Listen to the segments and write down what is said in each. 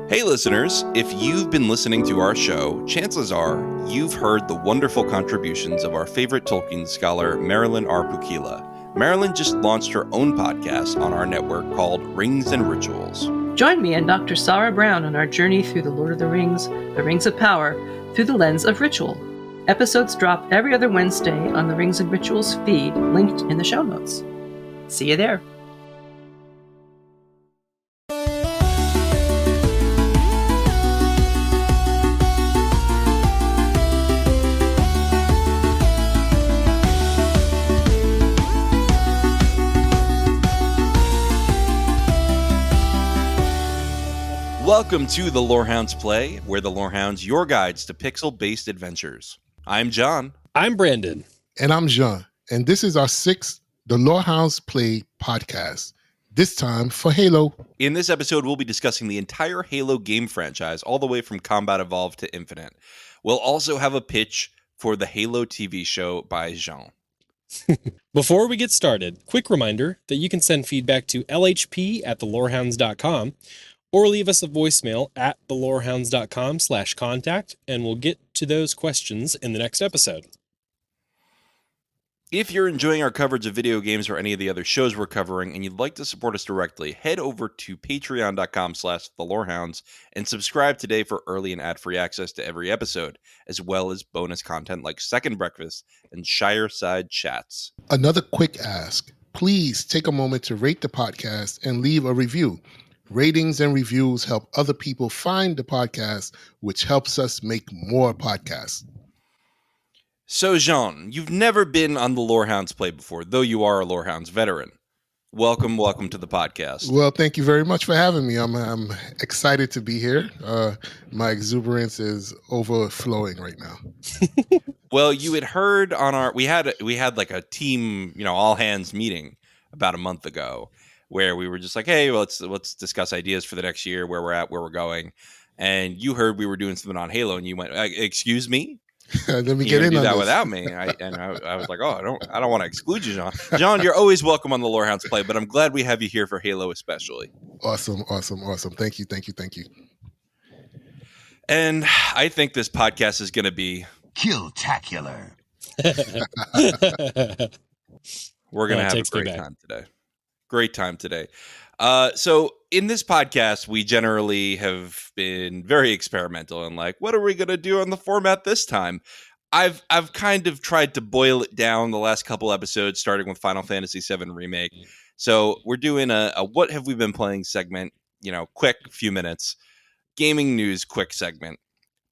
Hey listeners, if you've been listening to our show, chances are you've heard the wonderful contributions of our favorite Tolkien scholar, Marilyn R. Pukila. Marilyn just launched her own podcast on our network called Rings and Rituals. Join me and Dr. Sarah Brown on our journey through the Lord of the Rings of Power, through the lens of ritual. Episodes drop every other Wednesday on the Rings and Rituals feed, linked in the show notes. See you there. Welcome to the Lorehounds Play, where the Lorehounds your guides to pixel-based adventures. I'm John. I'm Brandon. And I'm Jean. And this is our sixth The Lorehounds Play podcast, this time for Halo. In this episode, we'll be discussing the entire Halo game franchise, all the way from Combat Evolved to Infinite. We'll also have a pitch for the Halo TV show by Jean. Before we get started, quick reminder that you can send feedback to lhp@thelorehounds.com or leave us a voicemail at thelorehounds.com/contact, and we'll get to those questions in the next episode. If you're enjoying our coverage of video games or any of the other shows we're covering and you'd like to support us directly, head over to patreon.com/thelorehounds and subscribe today for early and ad-free access to every episode, as well as bonus content like Second Breakfast and Shireside Chats. Another quick ask. Please take a moment to rate the podcast and leave a review. Ratings and reviews help other people find the podcast, which helps us make more podcasts. So, Jean, you've never been on the Lorehounds Play before, though you are a Lorehounds veteran. Welcome to the podcast. Well, thank you very much for having me. I'm excited to be here. My exuberance is overflowing right now. Well, you had heard on we had like a team, all hands meeting about a month ago, where we were just like, hey, let's discuss ideas for the next year, where we're at, where we're going. And you heard we were doing something on Halo, and you went, excuse me? Let me get in do on that this. without me. I was like, I don't want to exclude you, John. John, you're always welcome on the Lorehounds Play, but I'm glad we have you here for Halo especially. Awesome. Thank you. And I think this podcast is going to be Kill-tacular. We're going to have a great time today. So in this podcast, we generally have been very experimental and like, what are we going to do on the format this time? I've kind of tried to boil it down the last couple episodes, starting with Final Fantasy VII Remake. So we're doing a what have we been playing segment, quick few minutes, gaming news quick segment,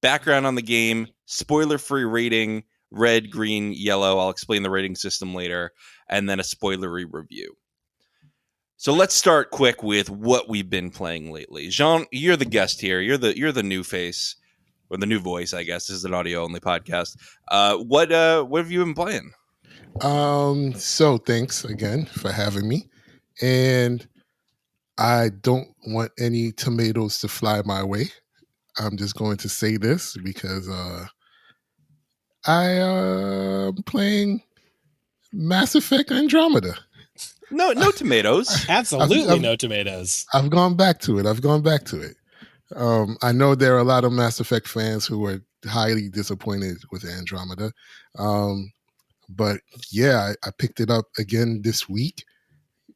background on the game, spoiler-free rating, red, green, yellow. I'll explain the rating system later, and then a spoilery review. So let's start quick with what we've been playing lately. Jean, you're the guest here. You're the new face, or the new voice, I guess. This is an audio-only podcast. What have you been playing? So thanks again for having me. And I don't want any tomatoes to fly my way. I'm just going to say this because I am playing Mass Effect Andromeda. No tomatoes. Absolutely no tomatoes. I've gone back to it. I know there are a lot of Mass Effect fans who are highly disappointed with Andromeda. But yeah, I picked it up again this week,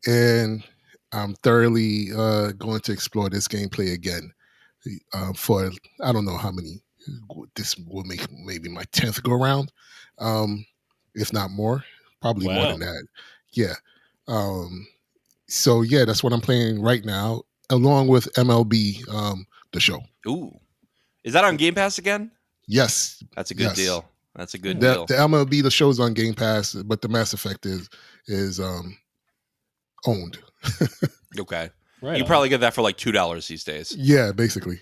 and I'm thoroughly going to explore this gameplay again for I don't know how many. This will make maybe my 10th go round, if not more. Probably more than that. Yeah. So yeah, that's what I'm playing right now, along with MLB, the show. Ooh, is that on Game Pass again? Yes, that's a good deal. That's a good deal. The MLB, the show's on Game Pass, but the Mass Effect is owned. Okay, right. You probably get that for like $2 these days. Yeah, basically.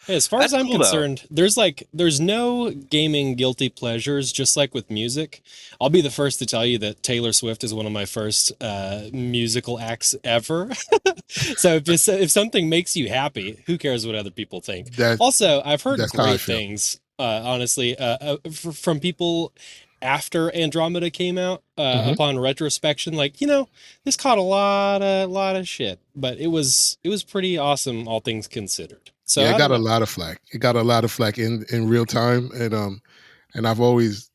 As far as I'm concerned, there's no gaming guilty pleasures, just like with music. I'll be the first to tell you that Taylor Swift is one of my first musical acts ever. So if something makes you happy, who cares what other people think? Also, I've heard great things, honestly, from people after Andromeda came out, upon retrospection, like, this caught a lot of shit, but it was pretty awesome, all things considered. So yeah, it got a lot of flack. It got a lot of flack in real time, and I've always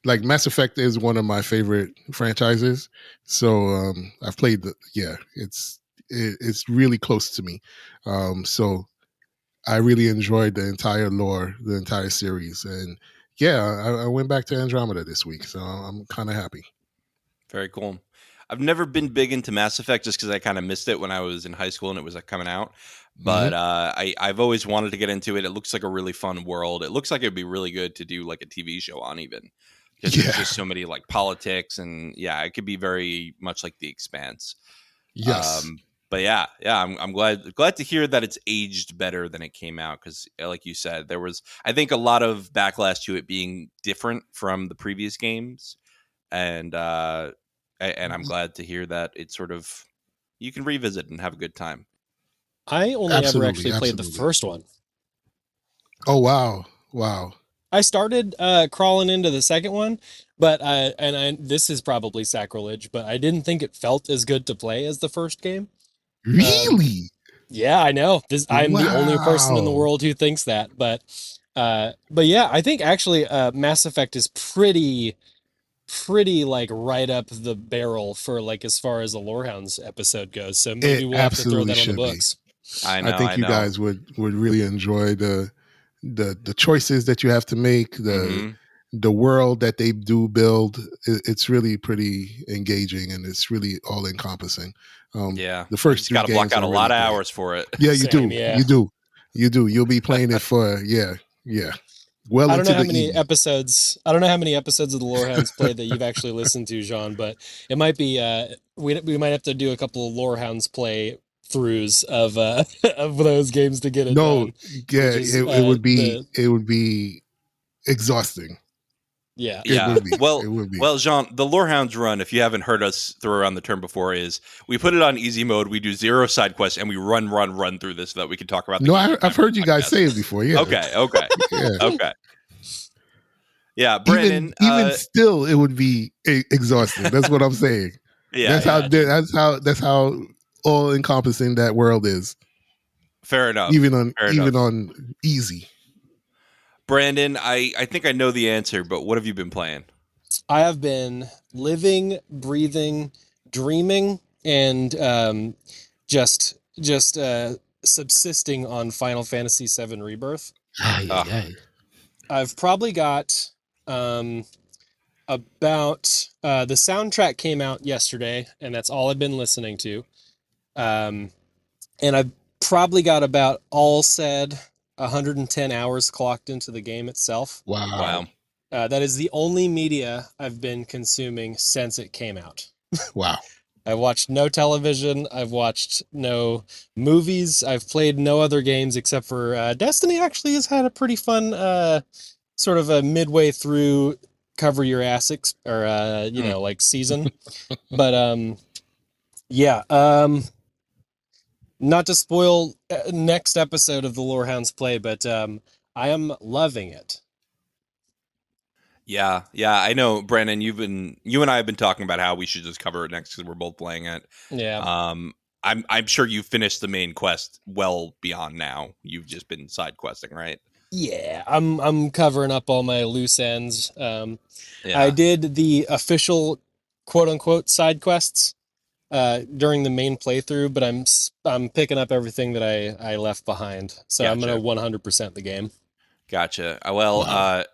like Mass Effect is one of my favorite franchises. So I've played it's really close to me. So I really enjoyed the entire lore, the entire series, and yeah, I went back to Andromeda this week, so I'm kind of happy. Very cool. I've never been big into Mass Effect just because I kind of missed it when I was in high school and it was coming out. But I've always wanted to get into it. It looks like a really fun world. It looks like it'd be really good to do like a TV show on, even because there's just so many like politics and it could be very much like The Expanse. Yes. But I'm glad to hear that it's aged better than it came out because, like you said, there was I think a lot of backlash to it being different from the previous games, and I'm glad to hear that it's sort of you can revisit and have a good time. I only ever actually played the first one. Oh wow! I started crawling into the second one, but this is probably sacrilege, but I didn't think it felt as good to play as the first game. Really? Yeah, I know. I'm the only person in the world who thinks that, but yeah, I think actually Mass Effect is pretty like right up the barrel for like as far as the Lorehounds episode goes. So maybe we'll have to throw that on the books. I think you guys would really enjoy the choices that you have to make, the world that they do build. It's really pretty engaging and it's really all encompassing. The first three games, got to block out a lot of hours for it. Yeah, you do. You do. You'll be playing it for well I don't into know how the many evening. episodes. I don't know how many episodes of the Lorehounds played that you've actually listened to, Jean. But it might be we might have to do a couple of Lorehounds play throughs of of those games to get it done. It would be exhausting. Yeah. It would be. Well, Jean, the Lorehounds run, if you haven't heard us throw around the term before, is we put it on easy mode, we do 0 side quests, and we run through this so that we can talk about the I've heard you guys say it before. Yeah. Okay. Okay. Yeah, Brandon. Even still, it would be exhausting. That's what I'm saying. That's how all encompassing that world is. Fair enough. Even on easy. Brandon, I think I know the answer, but what have you been playing? I have been living, breathing, dreaming, and just subsisting on Final Fantasy VII Rebirth. I've probably got about the soundtrack came out yesterday, and that's all I've been listening to. And I've probably got about all said 110 hours clocked into the game itself. Wow. That is the only media I've been consuming since it came out. Wow. I've watched no television. I've watched no movies. I've played no other games except for Destiny actually has had a pretty fun sort of a midway through cover your ass like season. But not to spoil next episode of the Lorehounds play, but I am loving it. Yeah, I know, Brandon. You and I have been talking about how we should just cover it next because we're both playing it. Yeah. I'm sure you finished the main quest well beyond now. You've just been side questing, right? Yeah, I'm covering up all my loose ends. I did the official quote unquote side quests during the main playthrough, but I'm picking up everything that I left behind. So I'm gonna 100% the game. Gotcha. Well, wow.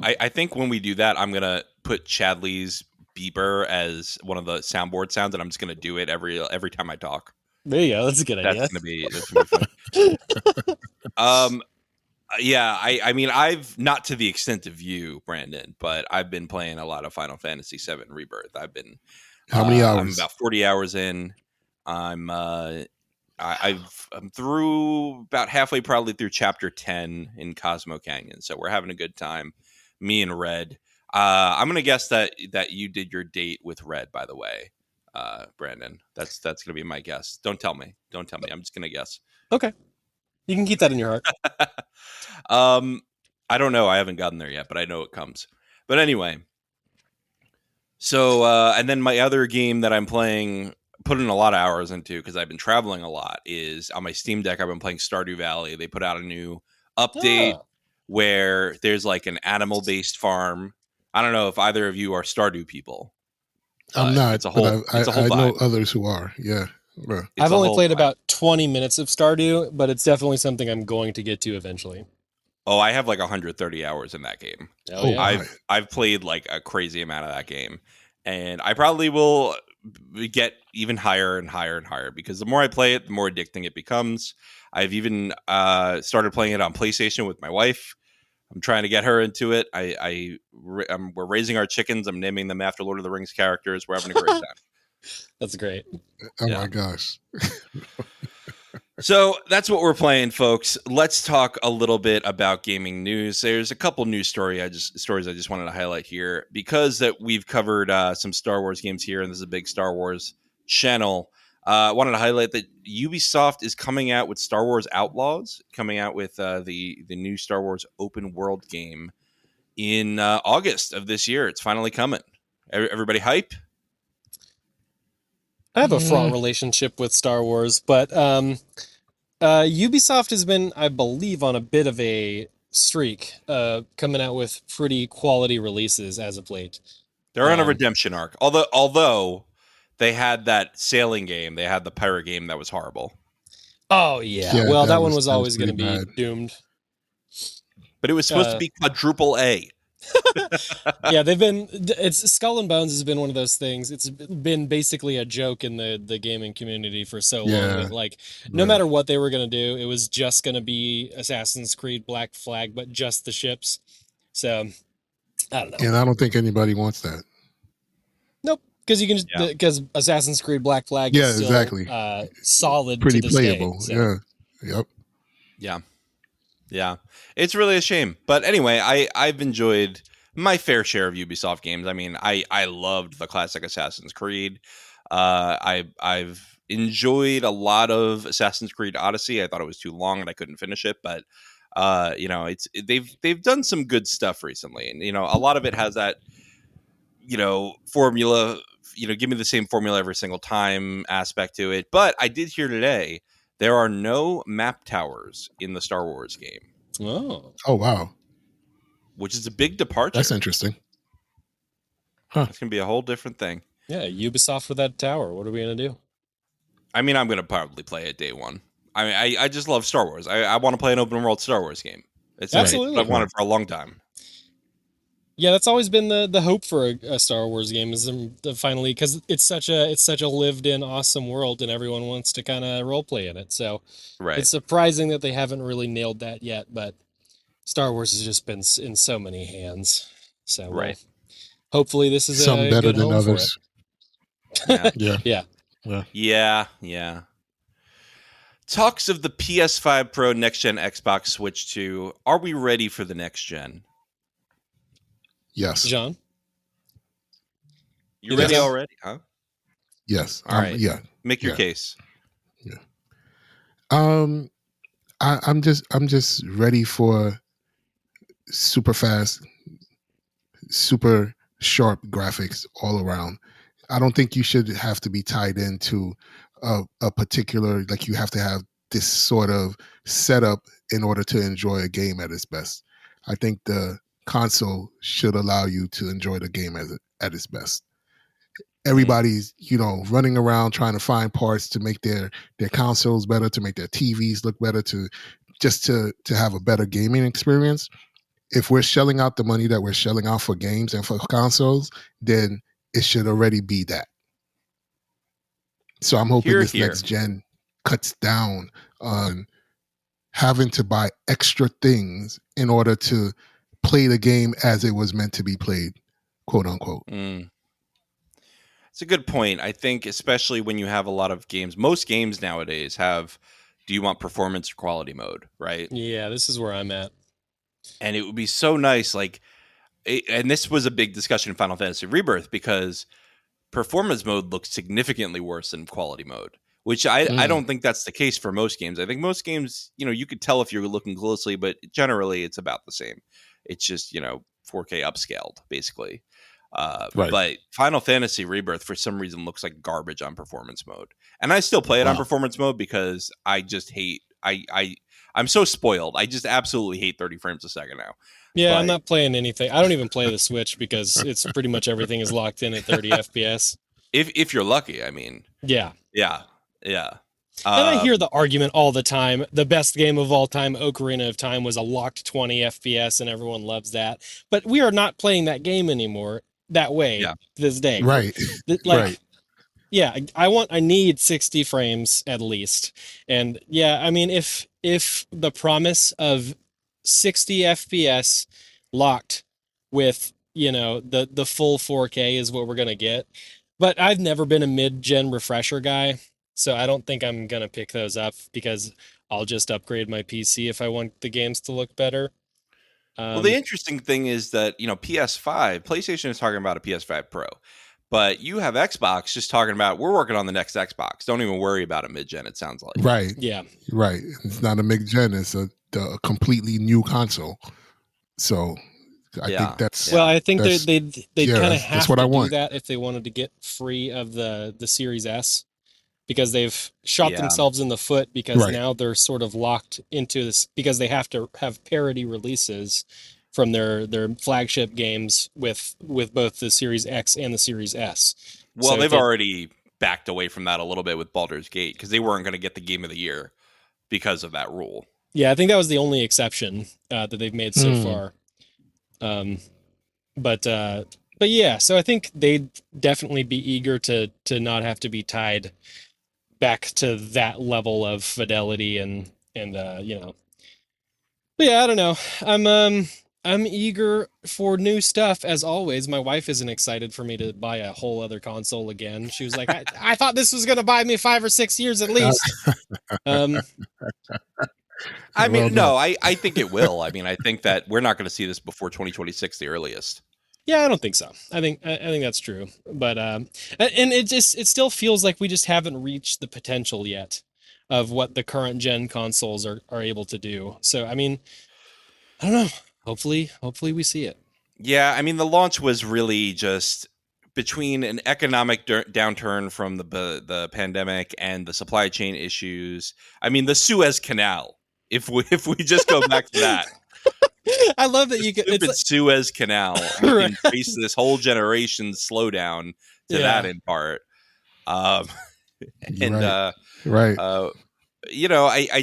I think when we do that, I'm gonna put Chadley's beeper as one of the soundboard sounds, and I'm just gonna do it every time I talk. There you go. That's a good idea. That's gonna be fun. Yeah, I mean, I've not to the extent of you, Brandon, but I've been playing a lot of Final Fantasy VII Rebirth. I've been how many hours? I'm about 40 hours in. I'm through about halfway, probably through chapter 10 in Cosmo Canyon. So we're having a good time. Me and Red. I'm gonna guess that you did your date with Red, by the way, Brandon. That's gonna be my guess. Don't tell me. I'm just gonna guess. Okay, you can keep that in your heart. I don't know. I haven't gotten there yet, but I know it comes. But anyway. So, and then my other game that I'm playing putting a lot of hours into, because I've been traveling a lot, is on my Steam Deck. I've been playing Stardew Valley. They put out a new update where there's like an animal-based farm. I don't know if either of you are Stardew people. I'm not, it's a whole, but I know others who are. Yeah. I've only played about 20 minutes of Stardew, but it's definitely something I'm going to get to eventually. Oh, I have like 130 hours in that game. Oh, yeah. I've played like a crazy amount of that game, and I probably will get even higher and higher and higher, because the more I play it, the more addicting it becomes. I've even started playing it on PlayStation with my wife. I'm trying to get her into it. We're raising our chickens. I'm naming them after Lord of the Rings characters. We're having a great time. That's great. Oh my gosh. So that's what we're playing, folks. Let's talk a little bit about gaming news. There's a couple news stories I just wanted to highlight here, because that we've covered some Star Wars games here, and this is a big Star Wars channel. I wanted to highlight that Ubisoft is coming out with Star Wars Outlaws, coming out with the new Star Wars open world game in August of this year. It's finally coming. Everybody hype? I have a fraught relationship with Star Wars, but Ubisoft has been, I believe, on a bit of a streak, coming out with pretty quality releases as of late. They're on a redemption arc. Although they had that sailing game, they had the pirate game that was horrible. Oh yeah, well that one was always going to be doomed. But it was supposed to be quadruple A. Yeah, it's Skull and Bones has been one of those things. It's been basically a joke in the gaming community for so long that, like, no matter what they were going to do, it was just going to be Assassin's Creed Black Flag, but just the ships. So I don't know. And I don't think anybody wants that. Nope, because Assassin's Creed Black Flag is still exactly solid, pretty to this playable. Day, so. Yeah. It's really a shame. But anyway, I've enjoyed my fair share of Ubisoft games. I mean, I loved the classic Assassin's Creed. I've enjoyed a lot of Assassin's Creed Odyssey. I thought it was too long and I couldn't finish it, but they've done some good stuff recently, and a lot of it has that formula. Give me the same formula every single time aspect to it. But I did hear today there are no map towers in the Star Wars game. Oh wow. Which is a big departure. That's interesting. Huh. It's going to be a whole different thing. Yeah, Ubisoft with that tower. What are we going to do? I mean, I'm going to probably play it day one. I mean, I just love Star Wars. I want to play an open world Star Wars game. It's absolutely what I've wanted for a long time. Yeah, that's always been the hope for a Star Wars game, is finally, because it's such a lived-in awesome world, and everyone wants to kind of roleplay in it. So it's surprising that they haven't really nailed that yet. But Star Wars has just been in so many hands. So hopefully this is some a better good than home others. For it. Yeah. Talks of the PS5 Pro, next gen Xbox Switch 2. Are we ready for the next gen? Yes. John? You ready already, huh? Yes. All right. Yeah. Make your case. Yeah. I'm just ready for super fast, super sharp graphics all around. I don't think you should have to be tied into a particular, like you have to have this sort of setup in order to enjoy a game at its best. I think the console should allow you to enjoy the game at its best. Everybody's, running around trying to find parts to make their consoles better, to make their TVs look better, to have a better gaming experience. If we're shelling out the money that we're shelling out for games and for consoles, then it should already be that. So I'm hoping this next gen cuts down on having to buy extra things in order to play the game as it was meant to be played, quote unquote. It's a good point. I think especially when you have a lot of games, most games nowadays have, do you want performance or quality mode, right? Yeah, this is where I'm at. And it would be so nice, and this was a big discussion in Final Fantasy Rebirth, because performance mode looks significantly worse than quality mode, which I don't think that's the case for most games. I think most games, you could tell if you're looking closely, but generally it's about the same. It's just, 4K upscaled, basically. But Final Fantasy Rebirth for some reason looks like garbage on performance mode, and I still play it on performance mode because I just hate. I'm so spoiled. I just absolutely hate 30 frames a second now. Yeah, I'm not playing anything. I don't even play the Switch because it's pretty much everything is locked in at 30 FPS. If you're lucky, I mean. Yeah. And I hear the argument all the time. The best game of all time, Ocarina of Time, was a locked 20 FPS, and everyone loves that. But we are not playing that game anymore that way this day. Right. Right. Yeah, I need 60 frames at least. And yeah, I mean, if the promise of 60 FPS locked with, the full 4K is what we're going to get. But I've never been a mid-gen refresher guy, so I don't think I'm going to pick those up because I'll just upgrade my PC if I want the games to look better. Well, the interesting thing is that, PS5, PlayStation is talking about a PS5 Pro, but you have Xbox just talking about, we're working on the next Xbox. Don't even worry about a mid-gen, it sounds like. Right. Yeah. Right. It's not a mid-gen, it's a completely new console. So I think that's... Well, I think they'd kind of have to do that if they wanted to get free of the Series S, because they've shot themselves in the foot because now they're sort of locked into this because they have to have parity releases from their flagship games with both the Series X and the Series S. Well, so they've already backed away from that a little bit with Baldur's Gate because they weren't going to get the Game of the Year because of that rule. Yeah, I think that was the only exception that they've made so far. But yeah, so I think they'd definitely be eager to not have to be tied back to that level of fidelity and but yeah, I don't know. I'm eager for new stuff as always. My wife isn't excited for me to buy a whole other console again. She was like, I thought this was going to buy me 5 or 6 years at least. I mean, no, I think it will. I mean, I think that we're not going to see this before 2026, the earliest. Yeah, I don't think so. I think that's true. But and it still feels like we just haven't reached the potential yet of what the current gen consoles are able to do. So, I mean, I don't know. Hopefully we see it. Yeah, I mean, the launch was really just between an economic downturn from the pandemic and the supply chain issues. I mean, the Suez Canal. If we just go back to that. I love that you can. Stupid Suez Canal can trace this whole generation's slowdown to that in part. I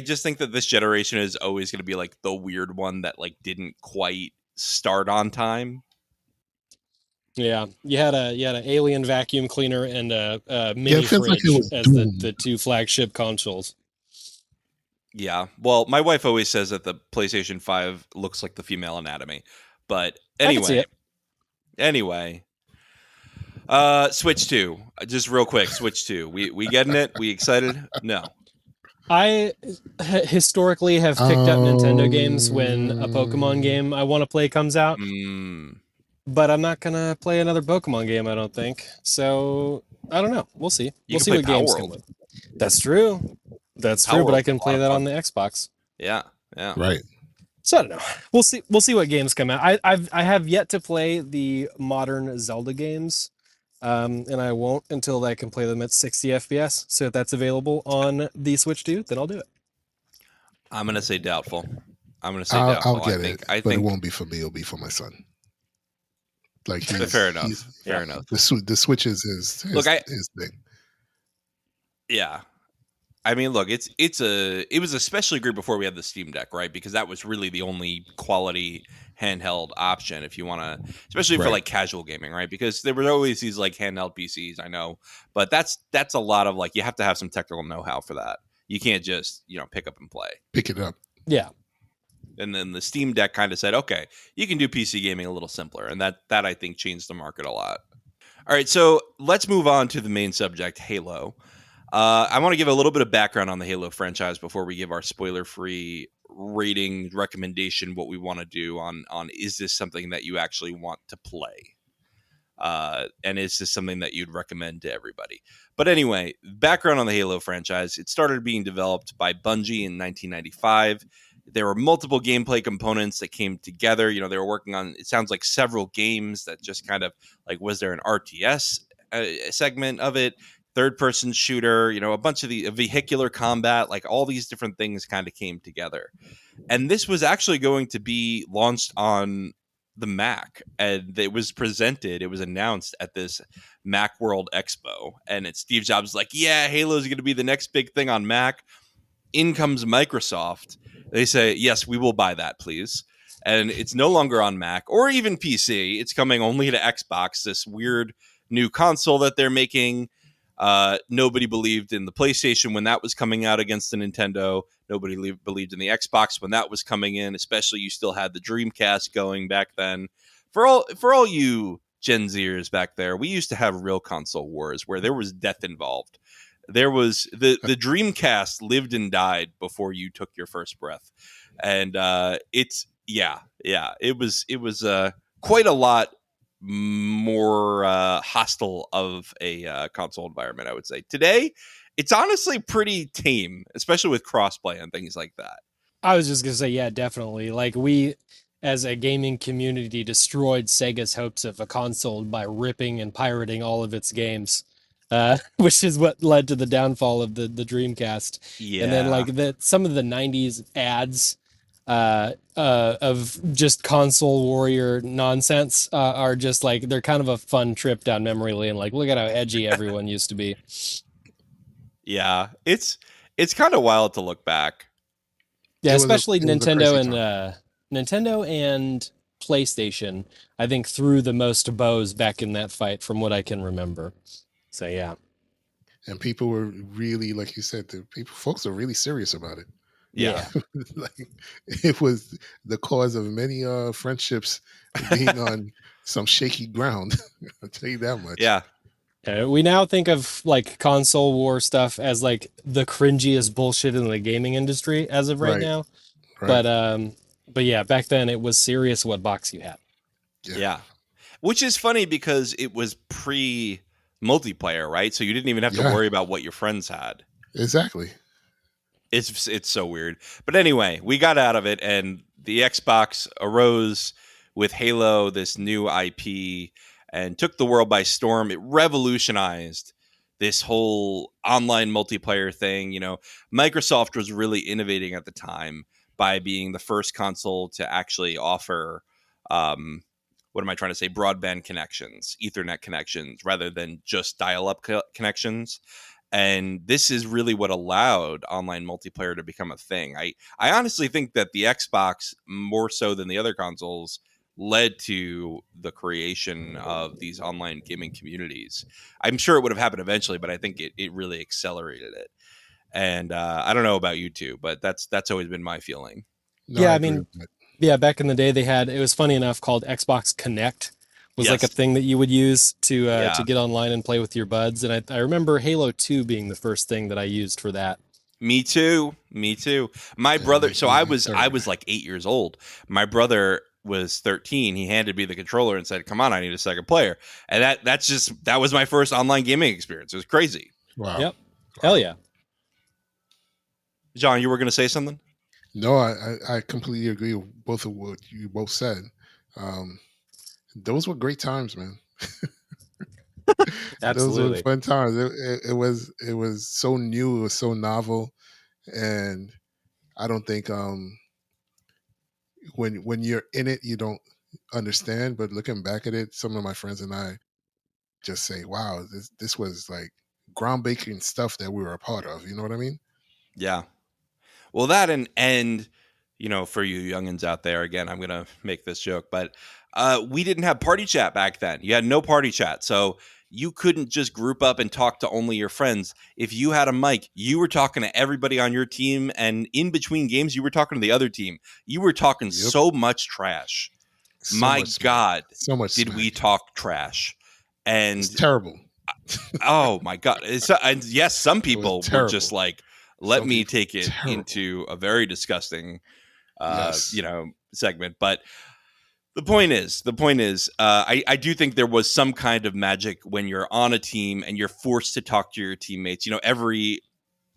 just think that this generation is always going to be like the weird one that like didn't quite start on time. Yeah, you had an alien vacuum cleaner and a mini fridge as the two flagship consoles. Yeah, well, my wife always says that the PlayStation 5 looks like the female anatomy, but anyway, Switch 2, just real quick, Switch 2, we getting it? We excited? No. I historically have picked up Nintendo games when a Pokemon game I want to play comes out, but I'm not gonna play another Pokemon game, I don't think. So I don't know. We'll see. We'll see what games come with. That's true. That's true, but I can play that on the Xbox. Yeah. Right. So I don't know. We'll see what games come out. I have yet to play the modern Zelda games, and I won't until I can play them at 60 FPS. So if that's available on the Switch 2, then I'll do it. I'm gonna say doubtful. I'll get it, but it won't be for me. It'll be for my son. Like fair enough. Fair enough. The Switch is his thing. Yeah. I mean, look, it was especially great before we had the Steam Deck, right? Because that was really the only quality handheld option if you want to, especially for like casual gaming, right? Because there were always these like handheld PCs, I know, but that's a lot of like, you have to have some technical know-how for that. You can't just, pick up and play. Pick it up. Yeah. And then the Steam Deck kind of said, okay, you can do PC gaming a little simpler. And that I think changed the market a lot. All right, so let's move on to the main subject, Halo. I want to give a little bit of background on the Halo franchise before we give our spoiler-free rating recommendation, what we want to do on is this something that you actually want to play? And is this something that you'd recommend to everybody? But anyway, background on the Halo franchise. It started being developed by Bungie in 1995. There were multiple gameplay components that came together. You know, they were working on, it sounds like, several games that just kind of like, was there an RTS segment of it? Third person shooter, you know, a bunch of the vehicular combat, like all these different things kind of came together. And this was actually going to be launched on the Mac, and it was announced at this Mac World Expo. And it's Steve Jobs like, yeah, Halo is going to be the next big thing on Mac. In comes Microsoft. They say, yes, we will buy that, please. And it's no longer on Mac or even PC. It's coming only to Xbox, this weird new console that they're making. Nobody believed in the PlayStation when that was coming out against the Nintendo. Nobody believed in the Xbox when that was coming in, especially you still had the Dreamcast going back then. For all you Gen Zers back there, we used to have real console wars where there was death involved. There was the Dreamcast lived and died before you took your first breath. And it was quite a lot more hostile of a console environment, I would say. Today, it's honestly pretty tame, especially with crossplay and things like that. I was just gonna say, yeah, definitely. Like, we, as a gaming community, destroyed Sega's hopes of a console by ripping and pirating all of its games, which is what led to the downfall of the Dreamcast. Yeah. And then like some of the 90s ads of just console warrior nonsense are just like, they're kind of a fun trip down memory lane. Like, look at how edgy everyone used to be. Yeah, it's kind of wild to look back. Yeah, especially Nintendo and PlayStation, I think, threw the most bows back in that fight from what I can remember. So yeah. And people were really, like you said, folks are really serious about it. Yeah. Like, it was the cause of many friendships being on some shaky ground. I'll tell you that much. Yeah. We now think of like console war stuff as like the cringiest bullshit in the gaming industry as of right now. Right. But yeah, back then it was serious what box you had. Yeah. Which is funny because it was pre-multiplayer, right? So you didn't even have to worry about what your friends had. Exactly. It's so weird. But anyway, we got out of it, and the Xbox arose with Halo, this new IP, and took the world by storm. It revolutionized this whole online multiplayer thing. You know, Microsoft was really innovating at the time by being the first console to actually offer, what am I trying to say? Broadband connections, Ethernet connections, rather than just dial-up connections. And this is really what allowed online multiplayer to become a thing. I honestly think that the Xbox, more so than the other consoles, led to the creation of these online gaming communities. I'm sure it would have happened eventually, but I think it really accelerated it. And I don't know about you two, but that's always been my feeling. No, yeah, I mean, yeah, back in the day, it was funny enough called Xbox Connect. Was like a thing that you would use to get online and play with your buds. And I remember Halo 2 being the first thing that I used for that. Me too. My brother, so I was like 8 years old. My brother was 13. He handed me the controller and said, "Come on, I need a second player." And that was my first online gaming experience. It was crazy. Wow. Yep. Hell yeah. John, you were going to say something? No, I completely agree with both of what you both said. Those were great times, man. Absolutely. Those were fun times. It was so new. It was so novel. And I don't think when you're in it, you don't understand. But looking back at it, some of my friends and I just say, wow, this was like groundbreaking stuff that we were a part of. You know what I mean? Yeah. Well, that and you know, for you youngins out there, again, I'm going to make this joke, but we didn't have party chat back then. You had no party chat. So you couldn't just group up and talk to only your friends. If you had a mic, you were talking to everybody on your team. And in between games, you were talking to the other team. You were talking so much trash. My God, so much did we talk trash? And it's terrible. Oh, my God. And yes, some people were just like, let me take it into a very disgusting segment. But the point is, I do think there was some kind of magic when you're on a team and you're forced to talk to your teammates. You know, every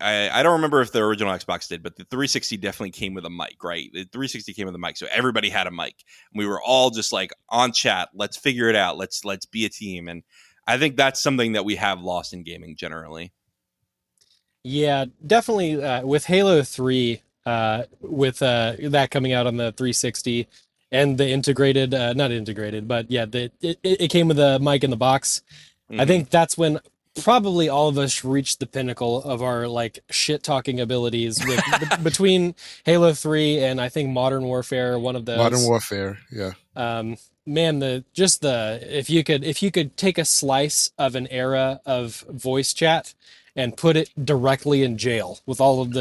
I don't remember if the original Xbox did, but the 360 definitely came with a mic, right? The 360 came with a mic, so everybody had a mic. And we were all just like on chat. Let's figure it out. Let's be a team. And I think that's something that we have lost in gaming generally. Yeah, definitely. With Halo 3, with that coming out on the 360 and the integrated, not integrated, but yeah, it came with a mic in the box. I think that's when probably all of us reached the pinnacle of our like shit talking abilities with between Halo 3 and I think Modern Warfare, one of those. Modern Warfare, yeah. Man, if you could take a slice of an era of voice chat and put it directly in jail with all of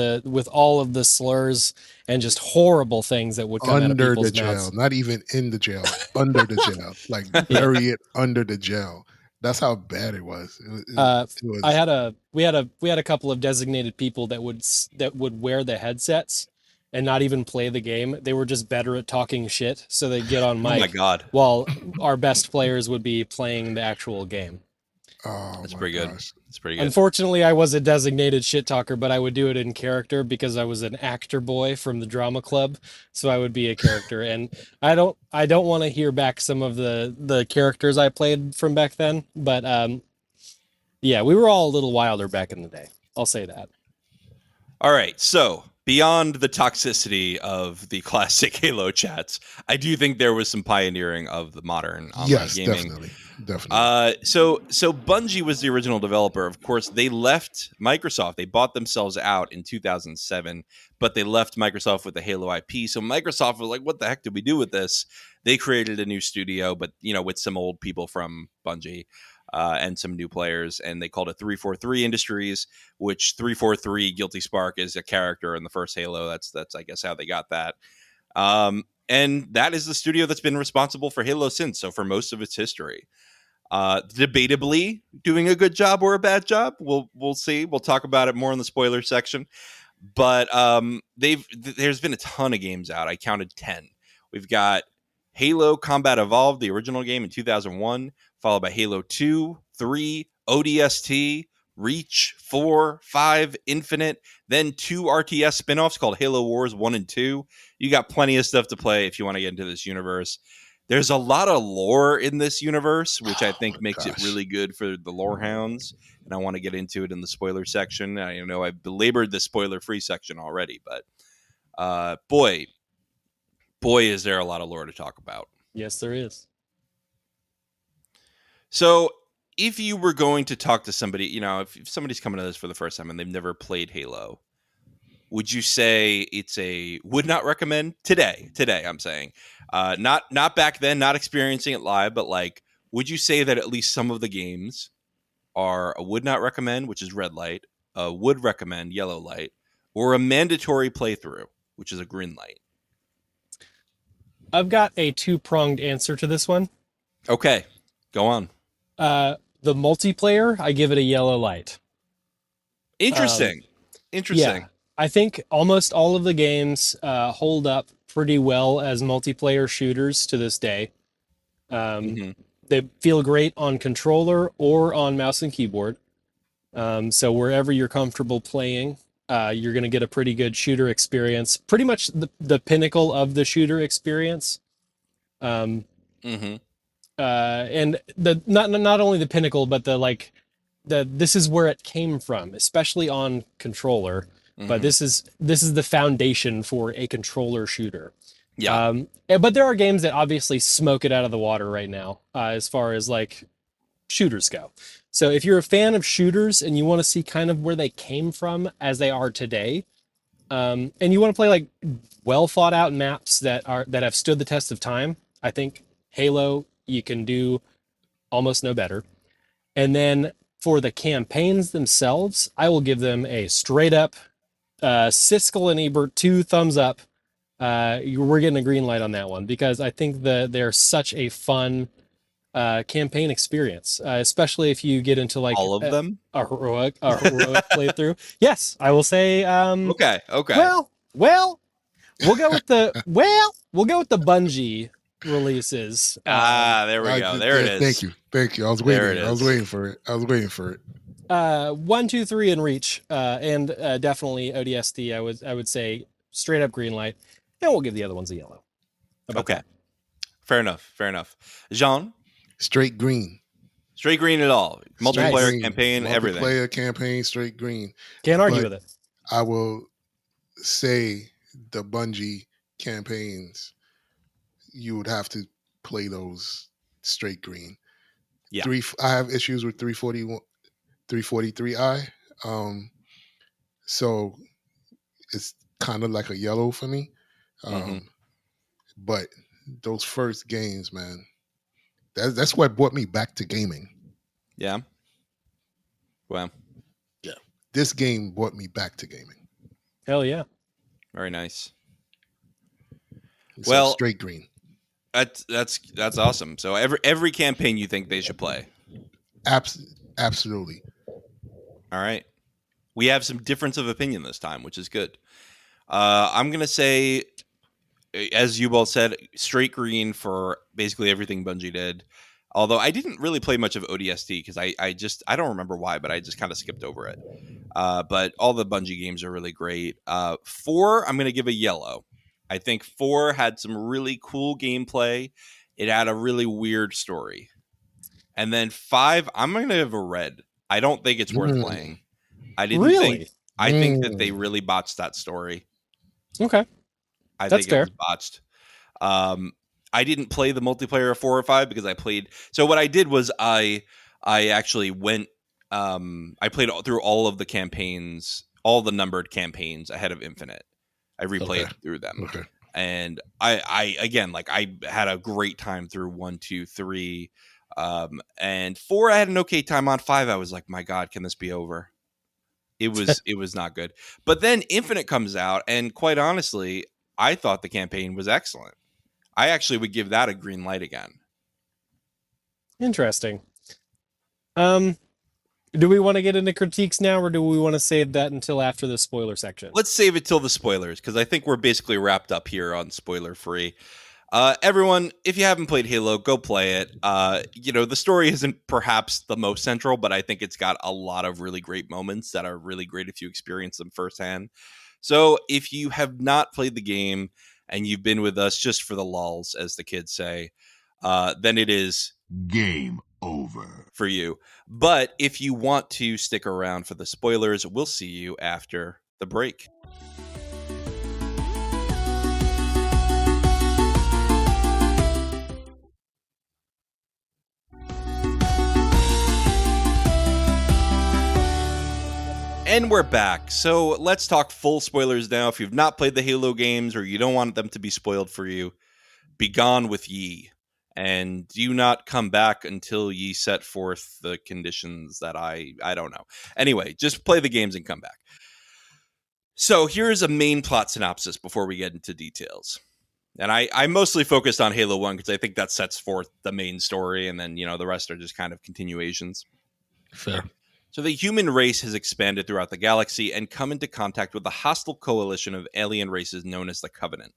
the slurs and just horrible things that would come out of people's mouths. Jail, not even in the jail, under the jail, like bury it under the jail. That's how bad it was. We had a couple of designated people that would wear the headsets and not even play the game. They were just better at talking shit, so they'd get on mic. Oh my God. While our best players would be playing the actual game. Oh, that's pretty good. It's pretty good. Unfortunately, I was a designated shit talker, but I would do it in character because I was an actor boy from the drama club, so I would be a character. And I don't want to hear back some of the characters I played from back then, but yeah, we were all a little wilder back in the day. I'll say that. All right, so beyond the toxicity of the classic Halo chats, I do think there was some pioneering of the modern online gaming. Definitely. So Bungie was the original developer. Of course, they left Microsoft. They bought themselves out in 2007, but they left Microsoft with the Halo IP. So Microsoft was like, "What the heck did we do with this?" They created a new studio, but with some old people from Bungie. And some new players, and they called it 343 Industries, which 343 Guilty Spark is a character in the first Halo. That's I guess how they got that. And that is the studio that's been responsible for Halo since, so for most of its history. Debatably doing a good job or a bad job. We'll see. We'll talk about it more in the spoiler section. But there's been a ton of games out. I counted 10. We've got Halo Combat Evolved, the original game in 2001, followed by Halo 2, 3, ODST, Reach, 4, 5, Infinite, then 2 RTS spin-offs called Halo Wars 1 and 2. You got plenty of stuff to play if you want to get into this universe. There's a lot of lore in this universe, which I think makes it really good for the Lorehounds, and I want to get into it in the spoiler section. I know I've belabored the spoiler-free section already, but boy, is there a lot of lore to talk about. Yes, there is. So if you were going to talk to somebody, if somebody's coming to this for the first time and they've never played Halo, would you say it's a would not recommend today? Today, I'm saying, not back then, not experiencing it live, but like, would you say that at least some of the games are a would not recommend, which is red light, a would recommend, yellow light, or a mandatory playthrough, which is a green light? I've got a two-pronged answer to this one. Okay, go on. The multiplayer, I give it a yellow light. Interesting. Yeah, I think almost all of the games hold up pretty well as multiplayer shooters to this day. They feel great on controller or on mouse and keyboard. So wherever you're comfortable playing, you're going to get a pretty good shooter experience. Pretty much the pinnacle of the shooter experience. And not only the pinnacle, but this is where it came from, especially on controller. But this is the foundation for a controller shooter. Yeah. But there are games that obviously smoke it out of the water right now, as far as like shooters go. So if you're a fan of shooters and you want to see kind of where they came from as they are today, and you want to play like well thought out maps that have stood the test of time, I think Halo, you can do almost no better. And then for the campaigns themselves, I will give them a straight up Siskel and Ebert 2 thumbs up. We're getting a green light on that one because I think they're such a fun campaign experience, especially if you get into like all of them a heroic playthrough. Yes, I will say. Okay. Well, we'll go with the Bungie releases. There we go. There it is. Thank you. I was waiting. I was waiting for it. 1, 2, 3 in Reach, and definitely ODST. I would say straight up green light, and we'll give the other ones a yellow. Okay, that? Fair enough. Jean, straight green. Straight green at all. Multiplayer green. campaign, everything. Multiplayer campaign, straight green. Can't argue with it. I will say the Bungie campaigns, you would have to play those straight green. Yeah. I have issues with 343i. So it's kind of like a yellow for me. But those first games, man, that's what brought me back to gaming. Yeah. Wow. Yeah. This game brought me back to gaming. Hell yeah. Very nice. So well, straight green. That's awesome. So every campaign you think they should play. Absolutely. All right. We have some difference of opinion this time, which is good. I'm going to say, as you both said, straight green for basically everything Bungie did. Although I didn't really play much of ODST because I don't remember why, but I just kind of skipped over it. But all the Bungie games are really great. 4, I'm going to give a yellow. I think 4 had some really cool gameplay. It had a really weird story. And then 5, I'm going to give a red. I don't think it's worth playing. I think that they really botched that story. Okay. I think it was botched. I didn't play the multiplayer of 4 or 5 because I played. So what I did was I actually went. I played through all of the campaigns, all the numbered campaigns ahead of Infinite. I replayed through them, and I again, like, I had a great time through 1, 2, 3, and 4. I had an okay time on. 5, I was like, my God, can this be over? It was not good. But then Infinite comes out, and quite honestly, I thought the campaign was excellent. I actually would give that a green light again. Interesting. Do we want to get into critiques now, or do we want to save that until after the spoiler section? Let's save it till the spoilers, because I think we're basically wrapped up here on spoiler free. Everyone, if you haven't played Halo, go play it. The story isn't perhaps the most central, but I think it's got a lot of really great moments that are really great if you experience them firsthand. So if you have not played the game and you've been with us just for the lulz, as the kids say, then it is game over for you. But if you want to stick around for the spoilers, we'll see you after the break. And we're back. So let's talk full spoilers now. If you've not played the Halo games or you don't want them to be spoiled for you, be gone with ye. And do not come back until ye set forth the conditions that I don't know. Anyway, just play the games and come back. So here's a main plot synopsis before we get into details. And I mostly focused on Halo 1 because I think that sets forth the main story, and then, the rest are just kind of continuations. Fair. So the human race has expanded throughout the galaxy and come into contact with a hostile coalition of alien races known as the Covenant.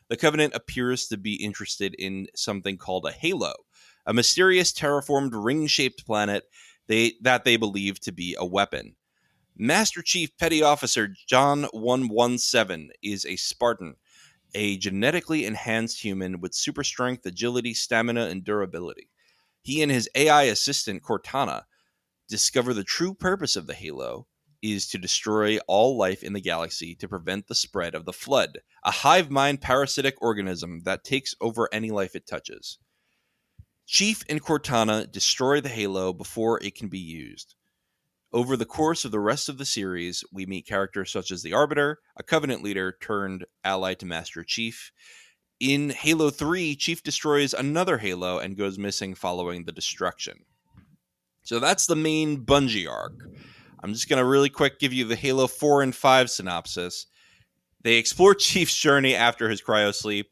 The Covenant appears to be interested in something called a halo, a mysterious terraformed ring-shaped planet that they believe to be a weapon. Master Chief Petty Officer John 117 is a Spartan, a genetically enhanced human with super strength, agility, stamina, and durability. He and his AI assistant Cortana discover the true purpose of the Halo is to destroy all life in the galaxy to prevent the spread of the Flood, a hive mind parasitic organism that takes over any life it touches. Chief and Cortana destroy the Halo before it can be used. Over the course of the rest of the series, we meet characters such as the Arbiter, a Covenant leader turned ally to Master Chief. In Halo 3, Chief destroys another Halo and goes missing following the destruction. So that's the main Bungie arc. I'm just going to really quick give you the Halo 4 and 5 synopsis. They explore Chief's journey after his cryosleep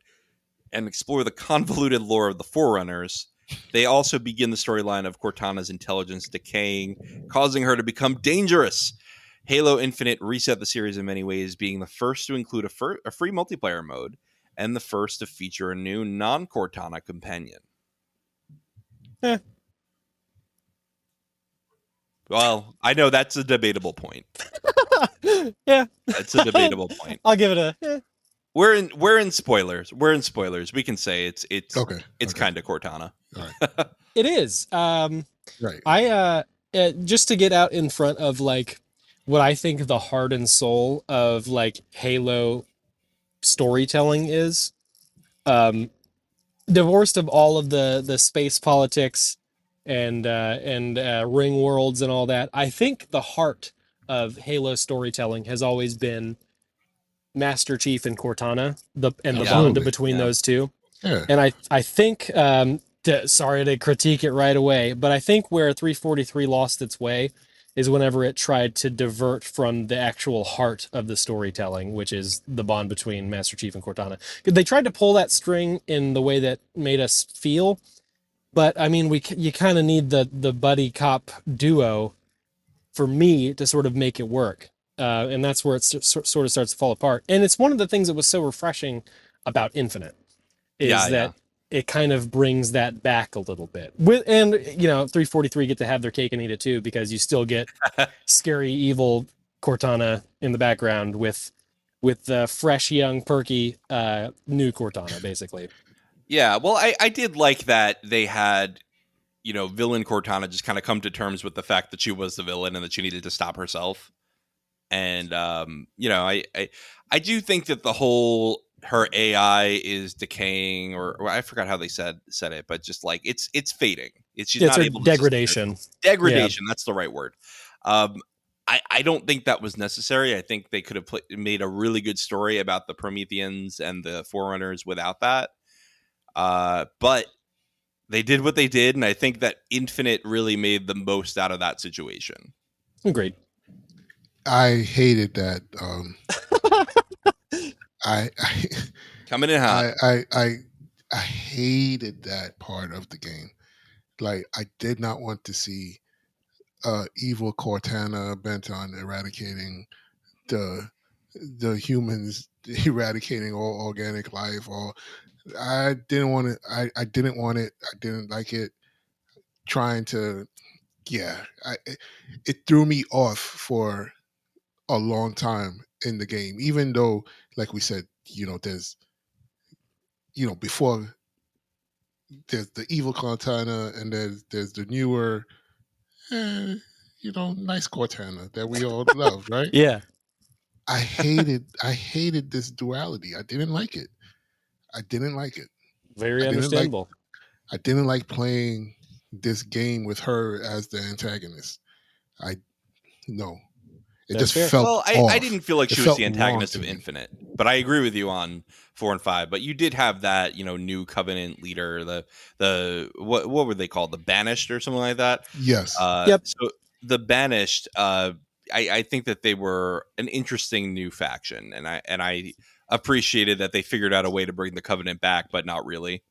and explore the convoluted lore of the Forerunners. They also begin the storyline of Cortana's intelligence decaying, causing her to become dangerous. Halo Infinite reset the series in many ways, being the first to include a free multiplayer mode and the first to feature a new non-Cortana companion. Well, I know that's a debatable point. Yeah, it's a debatable point. I'll give it a. We're in spoilers. We're in spoilers. We can say it's kind of Cortana. Right. It is. Right. I just to get out in front of like what I think the heart and soul of like Halo storytelling is. Divorced of all of the space politics and ring worlds and all that, I think the heart of Halo storytelling has always been Master Chief and Cortana, the bond between those two. Yeah. And I think sorry to critique it right away, but I think where 343 lost its way is whenever it tried to divert from the actual heart of the storytelling, which is the bond between Master Chief and Cortana. They tried to pull that string in the way that made us feel, but I mean, you kind of need the buddy cop duo for me to sort of make it work, and that's where it sort of starts to fall apart. And it's one of the things that was so refreshing about Infinite is that it kind of brings that back a little bit. And 343 get to have their cake and eat it too, because you still get scary, evil Cortana in the background with the fresh, young, perky new Cortana, basically. Yeah, well, I did like that they had, villain Cortana just kind of come to terms with the fact that she was the villain and that she needed to stop herself. And I do think that the whole her AI is decaying, or I forgot how they said it, but just like it's fading. She's not able to degradation. Degradation, that's the right word. I don't think that was necessary. I think they could have made a really good story about the Prometheans and the Forerunners without that. But they did what they did, and I think that Infinite really made the most out of that situation. Agreed. I hated that. I coming in hot. I hated that part of the game. Like, I did not want to see evil Cortana bent on eradicating the humans, eradicating all organic life. Or I didn't want it. I didn't want it. I didn't like it. Trying to, it threw me off for a long time in the game, even though, like we said, there's, before there's the evil Cortana and there's the newer, nice Cortana that we all love, right? Yeah. I hated this duality. I didn't like it. Very understandable. I didn't like playing this game with her as the antagonist. It just felt off. I didn't feel like she was the antagonist of Infinite, but I agree with you on 4 and 5. But you did have that, new Covenant leader, the what were they called, the Banished or something like that? Yes. Yep. So the Banished, I think that they were an interesting new faction, and I appreciated that they figured out a way to bring the Covenant back, but not really.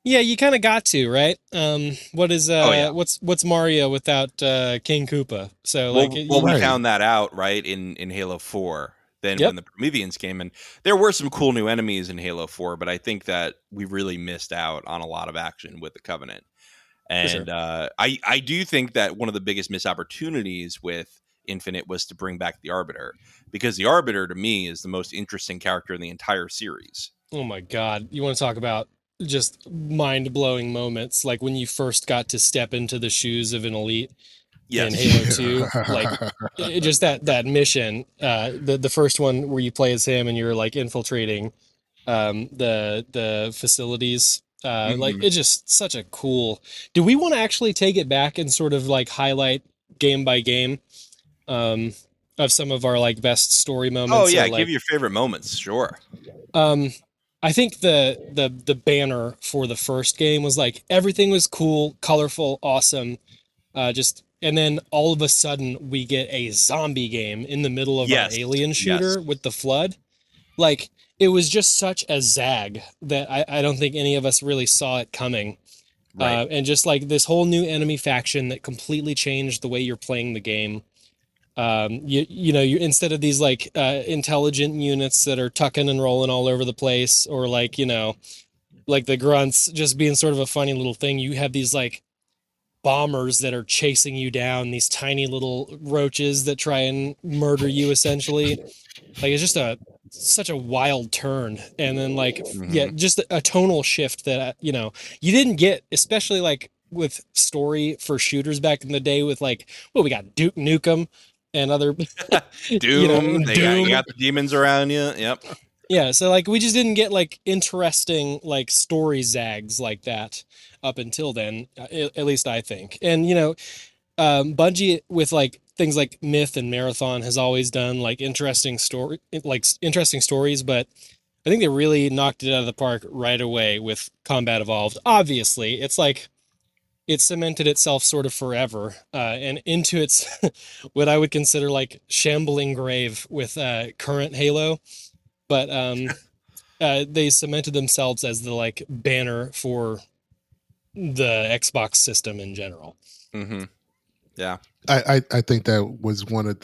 Yeah, you kind of got to, right? What's Mario without King Koopa? So we found that out, right, in Halo 4. Then when the Prometheans came in, there were some cool new enemies in Halo 4, but I think that we really missed out on a lot of action with the Covenant. And I do think that one of the biggest missed opportunities with Infinite was to bring back the Arbiter, because the Arbiter, to me, is the most interesting character in the entire series. Oh my God. You want to talk about just mind-blowing moments, like when you first got to step into the shoes of an elite in Halo 2, like just that mission, the first one where you play as him and you're like infiltrating the facilities, like it's just such a cool. Do we want to actually take it back and sort of like highlight game by game of some of our like best story moments? Oh yeah, give your favorite moments, sure. I think the banner for the first game was like everything was cool, colorful, awesome. And then all of a sudden we get a zombie game in the middle of our alien shooter with the flood. Like it was just such a zag that I don't think any of us really saw it coming. Right. And just like this whole new enemy faction that completely changed the way you're playing the game. You instead of these like intelligent units that are tucking and rolling all over the place, or like like the grunts just being sort of a funny little thing, you have these like bombers that are chasing you down, these tiny little roaches that try and murder you essentially. Like it's just such a wild turn. And then like yeah, just a tonal shift that you didn't get, especially like with story for shooters back in the day with like, well, we got Duke Nukem and other Doom. Doom. You got the demons around you. Yep. Yeah, so like we just didn't get like interesting like story zags like that up until then, at least I think. And Bungie with like things like Myth and Marathon has always done like interesting stories, but I think they really knocked it out of the park right away with Combat Evolved. Obviously, it's like it cemented itself sort of forever and into its what I would consider like shambling grave with current Halo. But they cemented themselves as the like banner for the Xbox system in general. Mm-hmm. Yeah, I think that was one of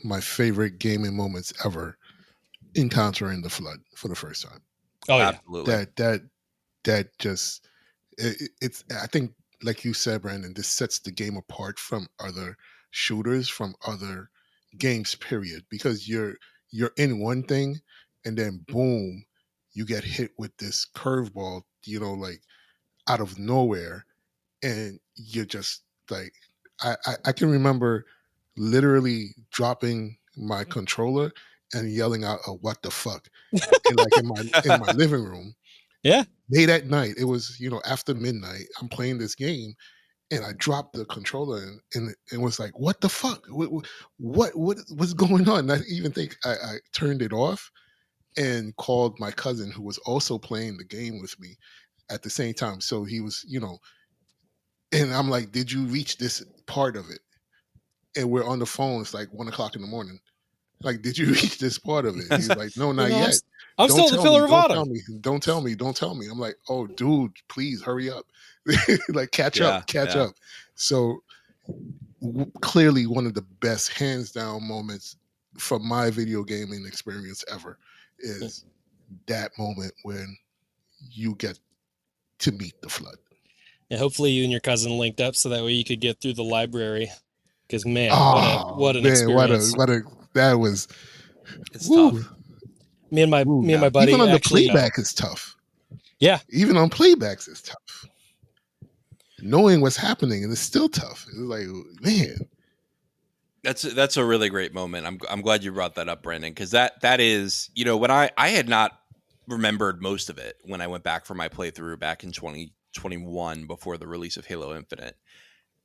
my favorite gaming moments ever, encountering the Flood for the first time. Oh absolutely. That just it's I think, like you said, Brandon, this sets the game apart from other shooters, from other games, period, because you're in one thing and then boom, you get hit with this curveball, like out of nowhere, and you're just like, I can remember literally dropping my controller and yelling out a "what the fuck" in my living room. Yeah. Late at night, it was after midnight. I'm playing this game, and I dropped the controller and it was like, "What the fuck? What's going on?" I even think I turned it off and called my cousin, who was also playing the game with me at the same time. So he was, and I'm like, "Did you reach this part of it?" And we're on the phone. It's like 1 o'clock in the morning. Like, "Did you reach this part of it?" He's like, "No, not yet." I'm still at the Pillar of Autumn. Don't tell me. I'm like, "Oh, dude, please hurry up." Like, catch up. So clearly one of the best hands down moments from my video gaming experience ever is that moment when you get to meet the Flood. Yeah, hopefully you and your cousin linked up so that way you could get through the library. Because man, what an experience! That was. It's tough. Me and my buddy. Even on the playback is tough. Yeah, even on playbacks is tough. Knowing what's happening, and it's still tough. It's like, man, that's a really great moment. I'm glad you brought that up, Brandon, because that is, when I had not remembered most of it when I went back for my playthrough back in 2021 before the release of Halo Infinite,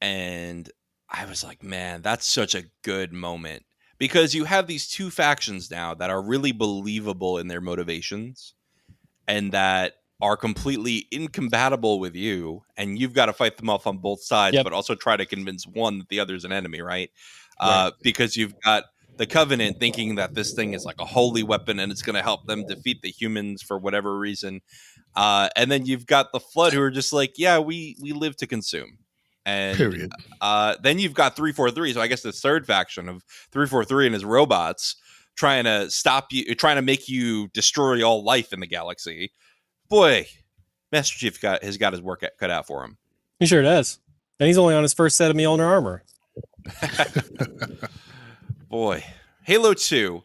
and I was like, man, that's such a good moment, because you have these two factions now that are really believable in their motivations and that are completely incompatible with you, and you've got to fight them off on both sides, but also try to convince one that the other's an enemy, right? Because you've got the Covenant thinking that this thing is like a holy weapon and it's going to help them defeat the humans for whatever reason. And then you've got the Flood who are just like, yeah, we live to consume. And period. Then you've got 343. So I guess the third faction of 343 and his robots trying to stop you, trying to make you destroy all life in the galaxy. Boy, Master Chief has got his work cut out for him. He sure does. And he's only on his first set of Mjolnir armor. Boy, Halo 2.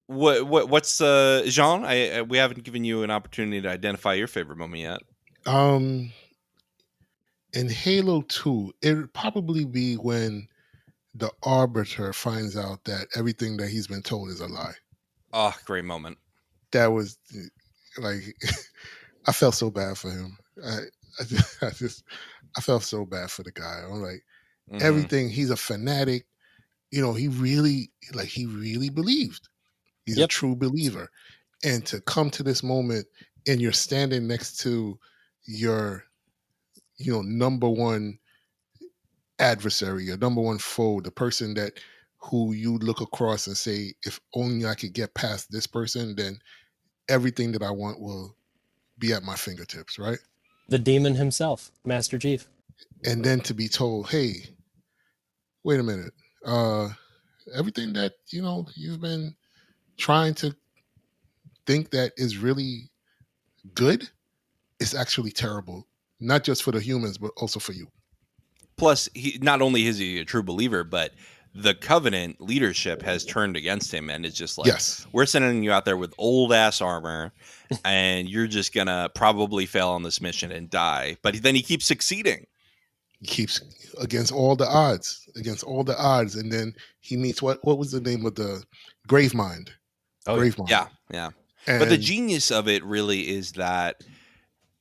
What's Jean? We haven't given you an opportunity to identify your favorite moment yet. In Halo 2, it'd probably be when the Arbiter finds out that everything that he's been told is a lie. Oh, great moment. That was like, I felt so bad for him. I felt so bad for the guy. I'm like, everything, he's a fanatic. He really believed. He's a true believer. And to come to this moment and you're standing next to your, number one adversary, your number one foe, the person who you look across and say, if only I could get past this person, then everything that I want will be at my fingertips, right? The demon himself, Master Chief. And then to be told, hey, wait a minute, everything that you've been trying to think that is really good is actually terrible, not just for the humans but also for you. Plus, he not only is he a true believer, but the Covenant leadership has turned against him, and it's just like, Yes. we're sending you out there with old ass armor, and you're just gonna probably fail on this mission and die. But then he keeps succeeding. He keeps against all the odds, and then he meets what was the name of the Gravemind? Gravemind. Yeah. But the genius of it really is that,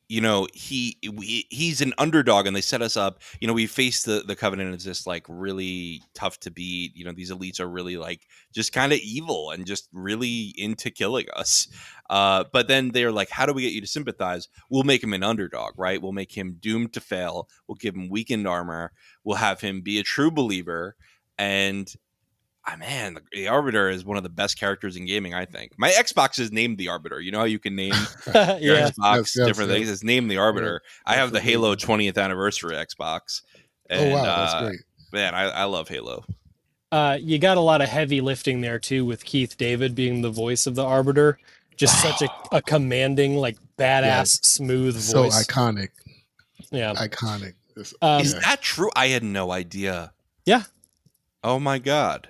you know, he's an underdog, and they set us up. You know, we face the Covenant as this like really tough to beat. You know, these elites are really like just kind of evil and just really into killing us. But then they're like, how do we get you to sympathize? We'll make him an underdog, right? We'll make him doomed to fail. We'll give him weakened armor. We'll have him be a true believer. And man, the Arbiter is one of the best characters in gaming, I think. My Xbox is named the Arbiter. You know how you can name your Xbox different things? It's named the Arbiter. Yeah, I have the Halo 20th anniversary Xbox. And, wow, that's great. Man, I love Halo. You got a lot of heavy lifting there, too, with Keith David being the voice of the Arbiter. Just such a commanding, like, badass, smooth voice. So iconic. Yeah. Iconic. Is that true? I had no idea. Yeah. Oh, my God.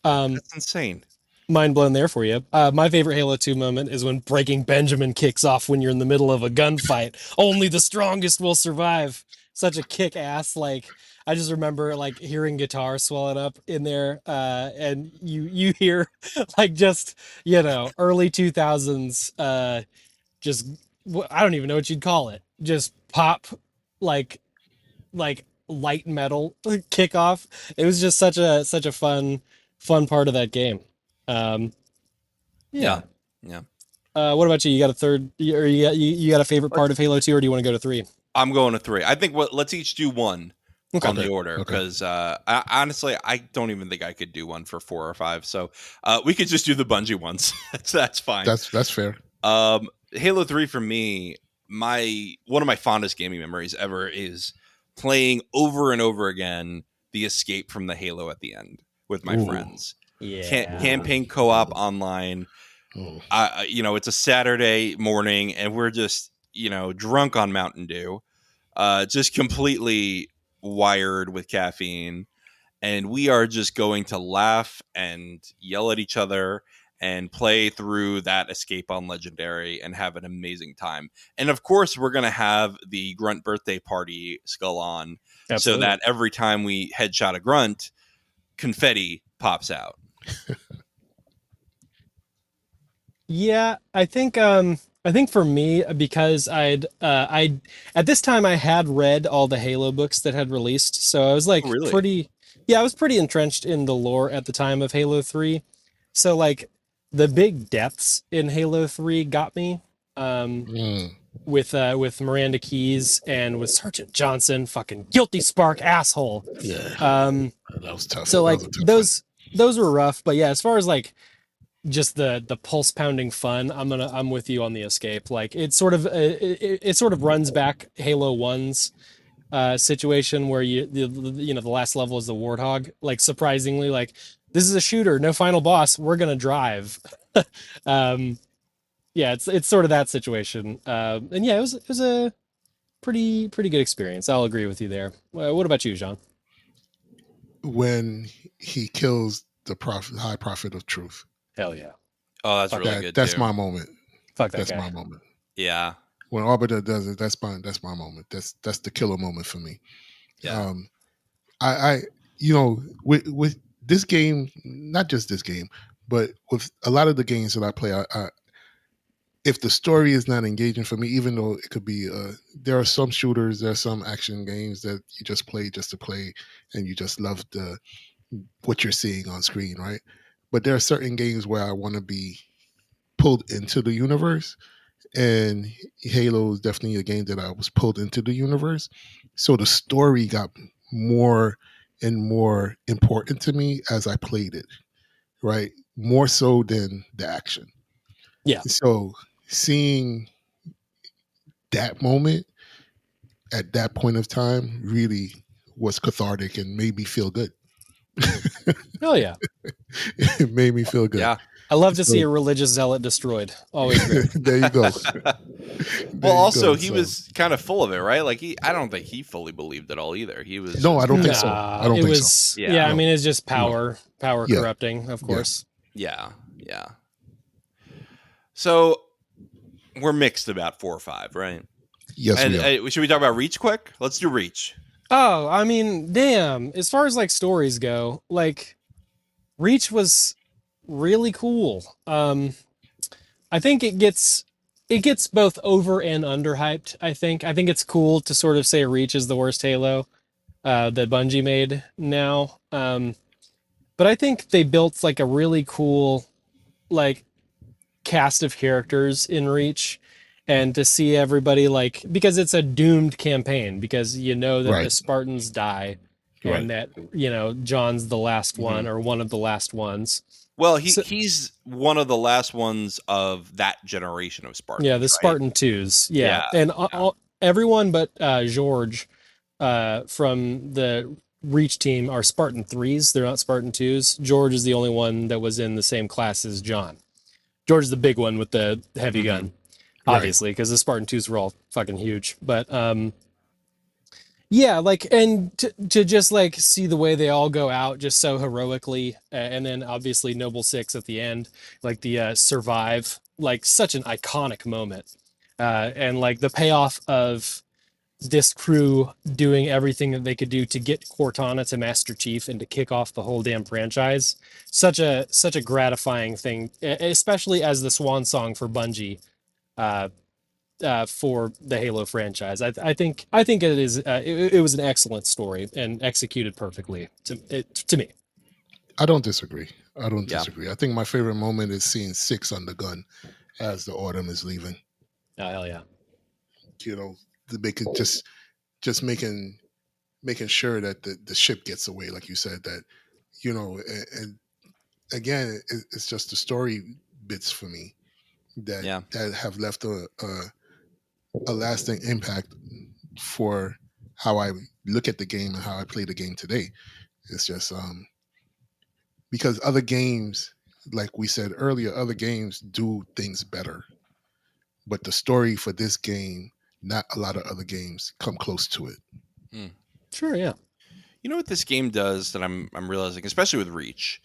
That's insane. Mind blown there for you. My favorite Halo 2 moment is when Breaking Benjamin kicks off when you're in the middle of a gunfight. Only the strongest will survive. Such a kick-ass, like, I just remember like hearing guitar swelling up in there, and you hear like just, you know, early 2000s, just, I don't even know what you'd call it. Just pop, like light metal kickoff. It was just such a fun part of that game. Yeah. What about you? You got a third, or you got a favorite part of Halo 2, or do you want to go to 3? I'm going to 3. I think let's each do one on the order, because honestly, I don't even think I could do one for 4 or 5. So we could just do the Bungie ones. That's fine. That's fair. Halo 3 for me, one of my fondest gaming memories ever is playing over and over again the escape from the Halo at the end with my friends. Yeah. Campaign co-op online. You know, it's a Saturday morning and we're just, you know, drunk on Mountain Dew, just completely wired with caffeine. And we are just going to laugh and yell at each other and play through that escape on Legendary and have an amazing time. And of course, we're going to have the Grunt birthday party skull on. Absolutely. So that every time we headshot a Grunt, confetti pops out. Yeah, I think for me, because I'd at this time I had read all the Halo books that had released, so I was like I was pretty entrenched in the lore at the time of Halo 3. So like the big deaths in Halo 3 got me. With Miranda Keyes and with Sergeant Johnson, fucking guilty spark asshole. Yeah. That was tough. So like those were rough, but yeah, as far as like just the pulse pounding fun, I'm with you on the escape. Like it sort of runs back Halo 1's situation where the last level is the Warthog. Like surprisingly, like this is a shooter, no final boss. We're gonna drive. Yeah, it's sort of that situation. And yeah, it was a pretty good experience. I'll agree with you there. What about you, Jean? When he kills the high prophet of truth. Hell yeah. Oh, that's really good. That's my moment. Fuck that That's guy. my moment. Yeah. When Arbiter does it, that's my moment. That's the killer moment for me. Yeah. I with this game, not just this game, but with a lot of the games that I play, if the story is not engaging for me, even though it could be, there are some shooters, there are some action games that you just play just to play, and you just love what you're seeing on screen, right? But there are certain games where I want to be pulled into the universe, and Halo is definitely a game that I was pulled into the universe. So the story got more and more important to me as I played it, right? More so than the action. Yeah. So seeing that moment at that point of time really was cathartic and made me feel good. Oh yeah. It made me feel good. Yeah. I love to see a religious zealot destroyed. Always great. There you go. Well, also he was kind of full of it, right? Like I don't think he fully believed it all either. He was. No, I don't think so. I don't think so. Yeah, I mean, it's just power corrupting, of course. Yeah. So we're mixed about 4 or 5, right? Yes, and should we talk about Reach quick? Let's do Reach. Oh, I mean, damn. As far as like stories go, like Reach was really cool. I think it gets both over and underhyped. I think it's cool to sort of say Reach is the worst Halo that Bungie made now. But I think they built like a really cool like cast of characters in Reach, and to see everybody like, because it's a doomed campaign, because you know that the Spartans die and that, you know, John's the last one or one of the last ones. Well, he's one of the last ones of that generation of Spartans. Yeah, the Spartan 2s. Yeah. And everyone but George from the Reach team are Spartan 3s. They're not Spartan 2s. George is the only one that was in the same class as John. George is the big one with the heavy gun, obviously, because the Spartan 2s were all fucking huge. But yeah, like, and to just like see the way they all go out just so heroically, and then obviously Noble 6 at the end, like the survive, like such an iconic moment, and like the payoff of this crew doing everything that they could do to get Cortana to Master Chief and to kick off the whole damn franchise. Such a gratifying thing, especially as the swan song for Bungie, for the Halo franchise. I think it is. It was an excellent story and executed perfectly to me. I don't disagree. I think my favorite moment is seeing 6 on the gun as the Autumn is leaving. Oh, hell yeah! You know, they could just making sure that the ship gets away, like you said, that, you know, and again, it's just the story bits for me that have left a lasting impact for how I look at the game and how I play the game today. It's just because other games, like we said earlier, other games do things better, but the story for this game, not a lot of other games come close to it. Sure, yeah. You know what this game does that I'm realizing, especially with Reach,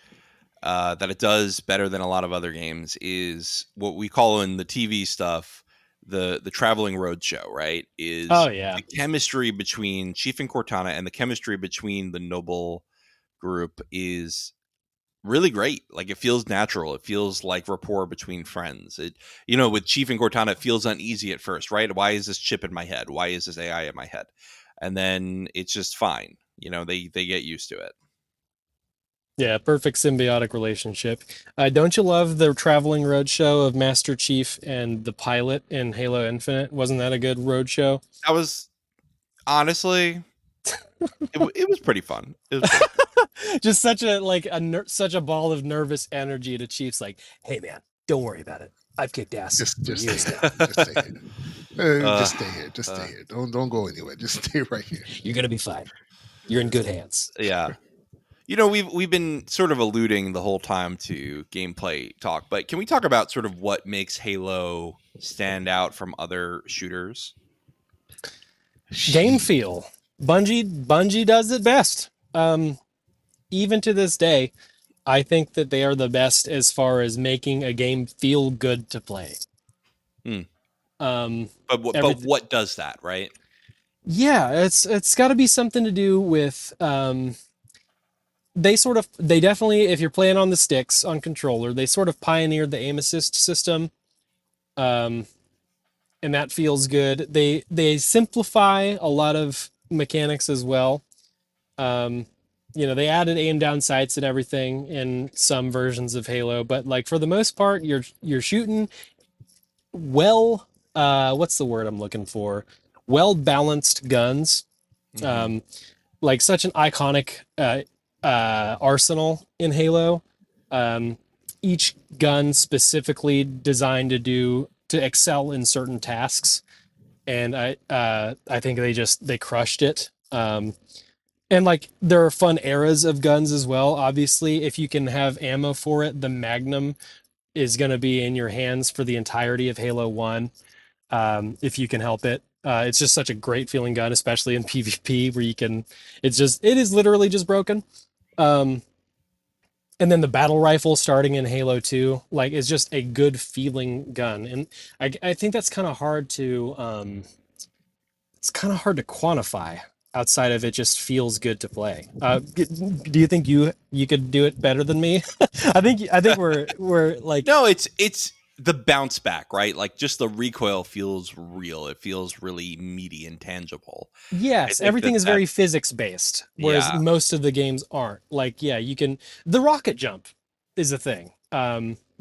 that it does better than a lot of other games, is what we call in the TV stuff the traveling roadshow, right? Is the chemistry between Chief and Cortana and the chemistry between the Noble group is really great. Like, it feels natural. It feels like rapport between friends. It, you know, with Chief and Cortana, it feels uneasy at first, right? Why is this chip in my head? Why is this AI in my head? And then it's just fine. You know, they get used to it. Yeah, perfect symbiotic relationship. Don't you love the traveling roadshow of Master Chief and the pilot in Halo Infinite? Wasn't that a good roadshow? That was, honestly, it was pretty fun. It was pretty fun. Just such a such a ball of nervous energy to Chief's like, hey man, don't worry about it. I've kicked ass. Just stay here. Just stay here. Just stay here. Don't go anywhere. Just stay right here. You're gonna be fine. You're in good hands. Yeah. You know, we've been sort of alluding the whole time to gameplay talk, but can we talk about sort of what makes Halo stand out from other shooters? Game feel. Bungie does it best. Even to this day, I think that they are the best as far as making a game feel good to play. But what does that, right? Yeah, it's got to be something to do with they definitely, if you're playing on the sticks on controller, they sort of pioneered the aim assist system, and that feels good. They simplify a lot of mechanics as well. You know, they added aim down sights and everything in some versions of Halo, but like for the most part, you're shooting well. What's the word I'm looking for? Well balanced guns. Like such an iconic arsenal in Halo. Each gun specifically designed to excel in certain tasks, and I think they crushed it. And like there are fun eras of guns as well. Obviously, if you can have ammo for it, the Magnum is going to be in your hands for the entirety of Halo 1, if you can help it. It's just such a great feeling gun, especially in PvP, where it is literally just broken. Um, and then the battle rifle starting in Halo 2, like, is just a good feeling gun. And I think that's kind of hard to, quantify outside of it just feels good to play. Do you think you could do it better than me? I think we're like, no, it's the bounce back, right? Like just the recoil feels real. It feels really meaty and tangible. yes, everything is very physics based, whereas yeah. most of the games aren't. Like, yeah, the rocket jump is a thing.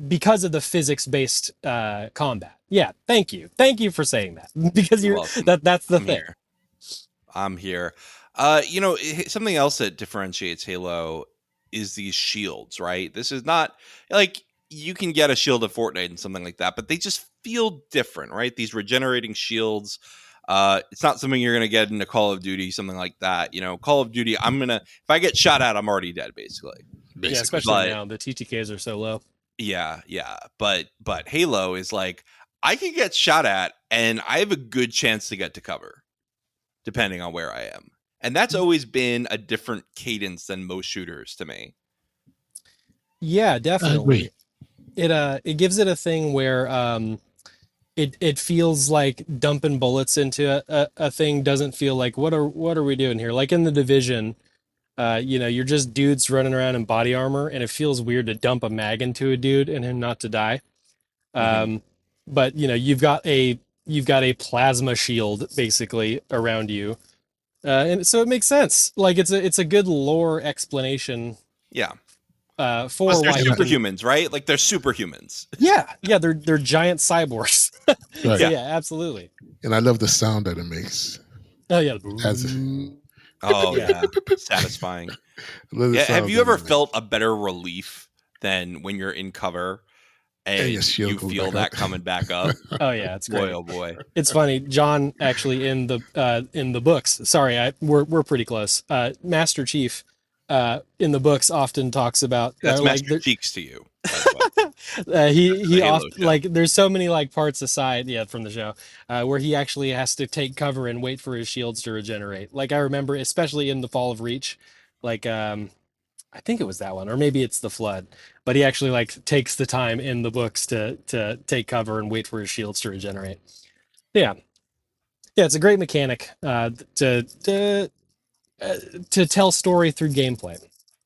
Because of the physics based combat. Yeah, thank you for saying that, because that's the thing. I'm here. Something else that differentiates Halo is these shields, right? This is not like you can get a shield of Fortnite and something like that, but they just feel different, right? These regenerating shields. It's not something you're going to get into Call of Duty, something like that. Call of Duty, if I get shot at, I'm already dead, basically. Yeah, especially now, the TTKs are so low. Yeah. But Halo is like, I can get shot at and I have a good chance to get to cover, depending on where I am. And that's always been a different cadence than most shooters to me. Yeah, definitely. It gives it a thing where it feels like dumping bullets into a thing doesn't feel like, what are we doing here? Like in the Division, you're just dudes running around in body armor, and it feels weird to dump a mag into a dude and him not to die. But you've got a plasma shield basically around you, and so it makes sense. Like it's a good lore explanation. Yeah. For they're superhumans, right? Like they're superhumans. Yeah, they're giant cyborgs. Right. So, yeah, absolutely. And I love the sound that it makes. Oh yeah. Yeah, satisfying. Yeah, have you ever felt a better relief than when you're in cover and you feel that coming back up? Oh yeah, it's great. Boy, oh boy. It's funny. John actually in the books. Sorry, we're pretty close. Master Chief in the books often talks about that's Master Cheeks to you. He often, like, there's so many like parts aside from the show where he actually has to take cover and wait for his shields to regenerate. Like I remember, especially in the Fall of Reach, like I think it was that one, or maybe it's the Flood, but he actually like takes the time in the books to take cover and wait for his shields to regenerate. Yeah, it's a great mechanic to tell story through gameplay.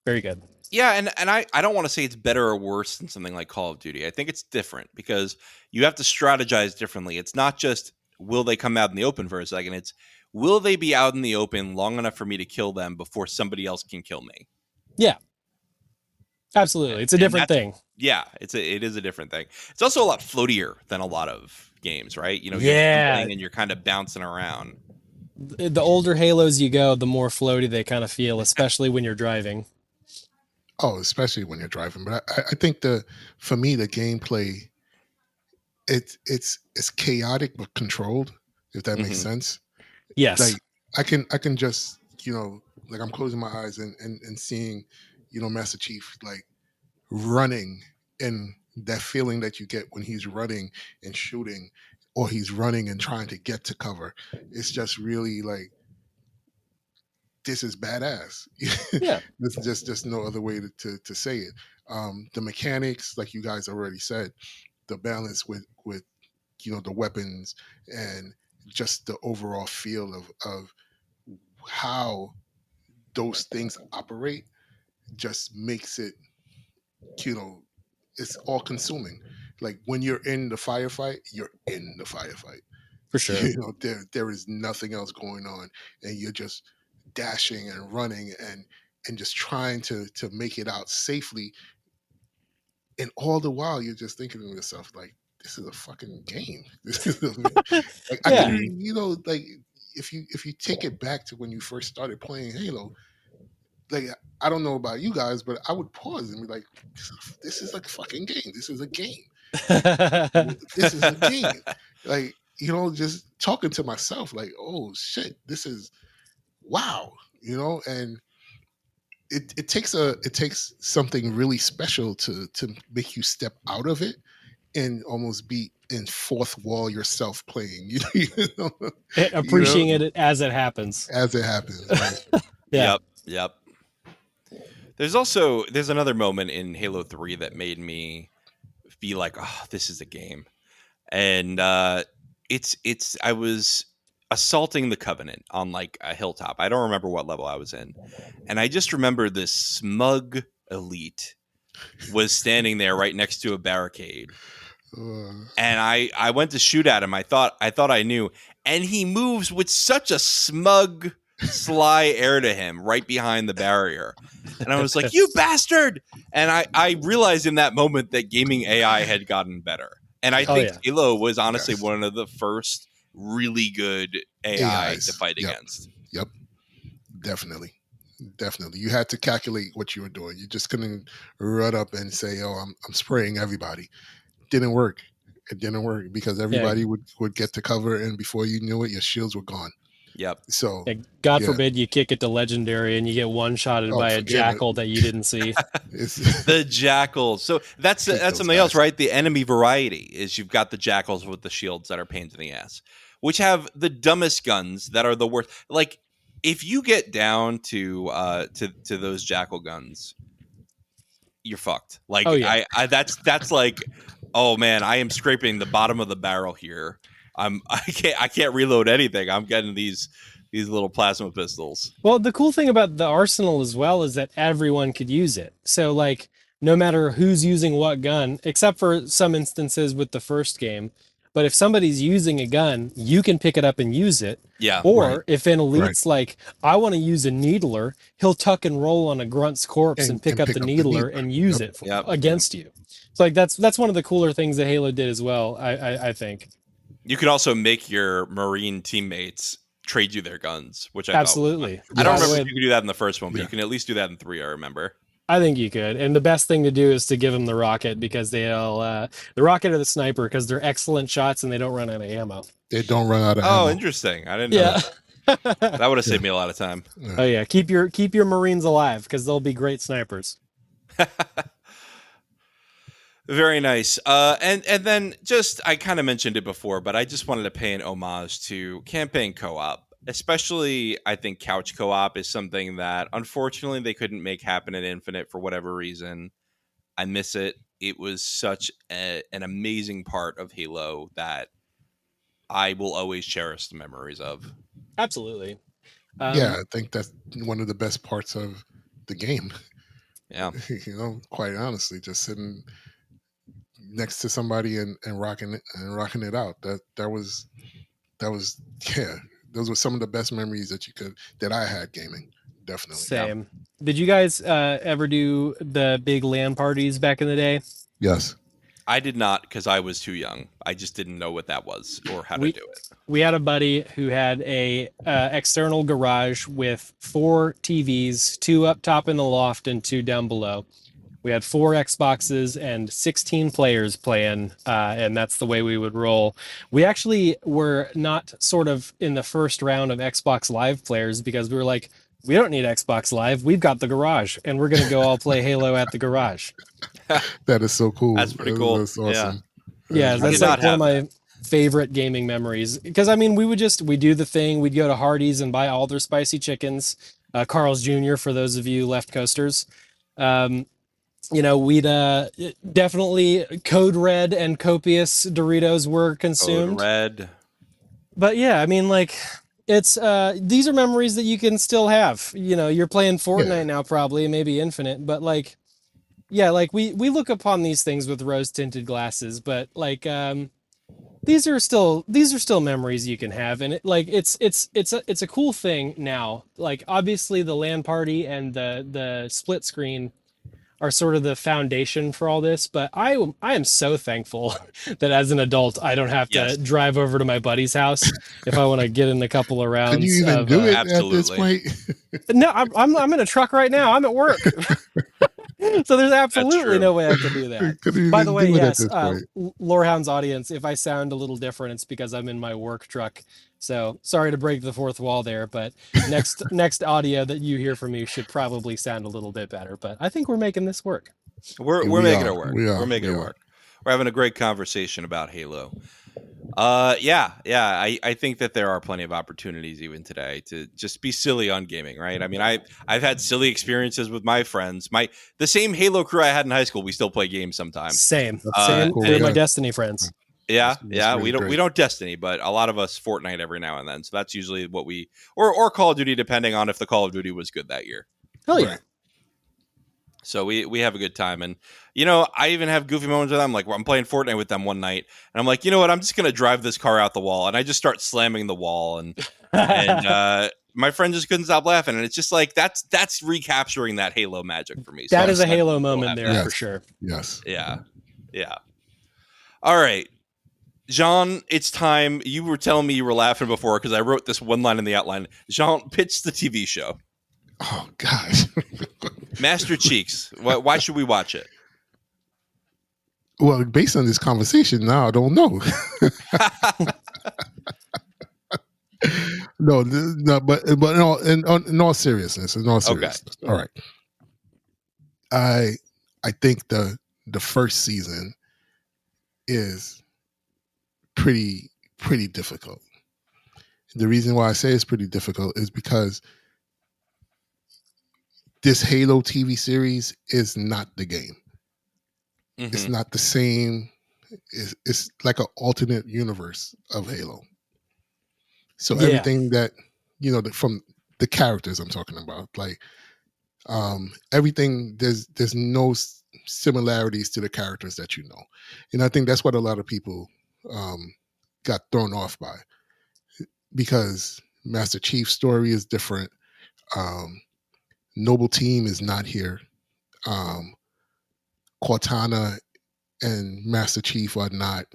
Very good. Yeah, and I don't want to say it's better or worse than something like Call of Duty. I think it's different because you have to strategize differently. It's not just will they come out in the open for a second. It's will they be out in the open long enough for me to kill them before somebody else can kill me? Yeah. Absolutely. It's a different thing. Yeah, it is a different thing. It's also a lot floatier than a lot of games, right? You're playing and you're kind of bouncing around. The older Halos you go, the more floaty they kind of feel, especially when you're driving. Oh, especially when you're driving. But I think for me, the gameplay, it's chaotic but controlled, if that makes sense. Yes. Like I can just, like I'm closing my eyes and seeing, Master Chief like running, and that feeling that you get when he's running and shooting, or he's running and trying to get to cover. It's just really like, this is badass. Yeah. There's just no other way to say it. The mechanics, like you guys already said, the balance with the weapons and just the overall feel of how those things operate just makes it, it's all consuming. Like when you're in the firefight, you're in the firefight. For sure. There is nothing else going on, and you're just dashing and running and just trying to make it out safely. And all the while, you're just thinking to yourself, like, this is a fucking game. This is like, I can, like if you take it back to when you first started playing Halo, like, I don't know about you guys, but I would pause and be like, this is like a fucking game. This is a game. This is a game. Like, just talking to myself, like, oh shit, this is wow, and it takes something really special to make you step out of it and almost be in fourth wall yourself playing. Appreciating it as it happens. As it happens, right? Yeah. Yep. There's another moment in Halo 3 that made me be like, oh, this is a game. And I was assaulting the Covenant on like a hilltop. I don't remember what level I was in. And I just remember this smug elite was standing there right next to a barricade. And I went to shoot at him. I thought I knew. And he moves with such a smug, sly air to him right behind the barrier. And I was like, you bastard! And I realized in that moment that gaming AI had gotten better. And I think Halo was honestly one of the first really good AI AIs. to fight against. Yep. Definitely. You had to calculate what you were doing. You just couldn't run up and say, oh, I'm spraying everybody. Didn't work. It didn't work because everybody would get to cover, and before you knew it, your shields were gone. Yep. So God forbid you kick it to legendary and you get one-shotted by a jackal that you didn't see. The jackals. So that's something else, right? The enemy variety is you've got the jackals with the shields that are pains in the ass, which have the dumbest guns that are the worst. Like if you get down to those jackal guns, you're fucked. Like I that's like, oh man, I am scraping the bottom of the barrel here. I can't reload anything. I'm getting these little plasma pistols. Well, the cool thing about the arsenal as well is that everyone could use it. So like no matter who's using what gun, except for some instances with the first game, but if somebody's using a gun, you can pick it up and use it. Yeah. Or if an elite's like, I want to use a needler, he'll tuck and roll on a grunt's corpse and pick up the needler and use it against you. So like that's one of the cooler things that Halo did as well, I think. You could also make your Marine teammates trade you their guns, which I absolutely. I don't remember if you could do that in the first one, but you can at least do that in 3. I remember. I think you could, and the best thing to do is to give them the rocket because they'll the rocket or the sniper because they're excellent shots and they don't run out of ammo. They don't run out of ammo. Oh, interesting. I didn't know that. That would have saved me a lot of time. Yeah. Oh yeah, keep your Marines alive because they'll be great snipers. Very nice. And then just, I kind of mentioned it before, but I just wanted to pay an homage to campaign co-op. Especially, I think couch co-op is something that, unfortunately, they couldn't make happen at Infinite for whatever reason. I miss it. It was such an amazing part of Halo that I will always cherish the memories of. Absolutely. I think that's one of the best parts of the game. Yeah. Quite honestly, just sitting next to somebody and rocking it out. That was those were some of the best memories that I had gaming. Definitely. Same. Yeah. Did you guys ever do the big LAN parties back in the day? Yes. I did not because I was too young. I just didn't know what that was or how to do it. We had a buddy who had a external garage with 4 TVs, 2 up top in the loft and 2 down below. We had 4 Xboxes and 16 players playing, and that's the way we would roll. We actually were not sort of in the first round of Xbox Live players because we were like, we don't need Xbox Live. We've got the garage, and we're going to go all play Halo at the garage. That is so cool. That's pretty cool. That's awesome. Yeah, that's like one of my favorite gaming memories. Because, I mean, we do the thing. We'd go to Hardee's and buy all their spicy chickens. Carl's Jr., for those of you left coasters. We'd definitely Code Red and copious Doritos were consumed. Code Red. But yeah, I mean, like, it's these are memories that you can still have. You're playing Fortnite now, probably, maybe Infinite, but like, yeah, like we look upon these things with rose-tinted glasses, but like, these are still memories you can have, and it's a cool thing now. Like, obviously, the LAN party and the split screen are sort of the foundation for all this, but I am so thankful that as an adult I don't have to drive over to my buddy's house if I want to get in a couple of rounds. Can you even do it at this point? No, I'm in a truck right now. I'm at work. So there's absolutely no way I can do that. By the way, yes, Lorehounds audience, if I sound a little different, it's because I'm in my work truck. So sorry to break the fourth wall there, but next audio that you hear from me should probably sound a little bit better. But I think we're making this work. We're making it work. We're making it work. We're having a great conversation about Halo. I think that there are plenty of opportunities even today to just be silly on gaming, right? I mean, I've had silly experiences with my friends. The same Halo crew I had in high school, we still play games sometimes. Same. They're my Destiny friends. Yeah, really we don't Destiny, but a lot of us Fortnite every now and then. So that's usually what we or Call of Duty, depending on if the Call of Duty was good that year. Hell yeah. Right. So we have a good time. And, I even have goofy moments with them. Like I'm playing Fortnite with them one night and I'm like, you know what? I'm just going to drive this car out the wall. And I just start slamming the wall. And my friend just couldn't stop laughing. And it's just like, that's recapturing that Halo magic for me. That is a Halo moment there for sure. Yes. Yeah. All right. Jean, it's time. You were telling me you were laughing before because I wrote this one line in the outline. Jean, pitch the TV show. Oh, gosh. Master Cheeks. Why should we watch it? Well, based on this conversation, now I don't know. No, but in all seriousness, Okay. All right. I think the first season is pretty difficult. The reason why I say it's pretty difficult is because this Halo TV series is not the game. Mm-hmm. It's not the same. It's like an alternate universe of Halo. So everything that, from the characters I'm talking about, like everything, there's no similarities to the characters that you know. And I think that's what a lot of people got thrown off by, because Master Chief's story is different. Noble Team is not here. Cortana and Master Chief are not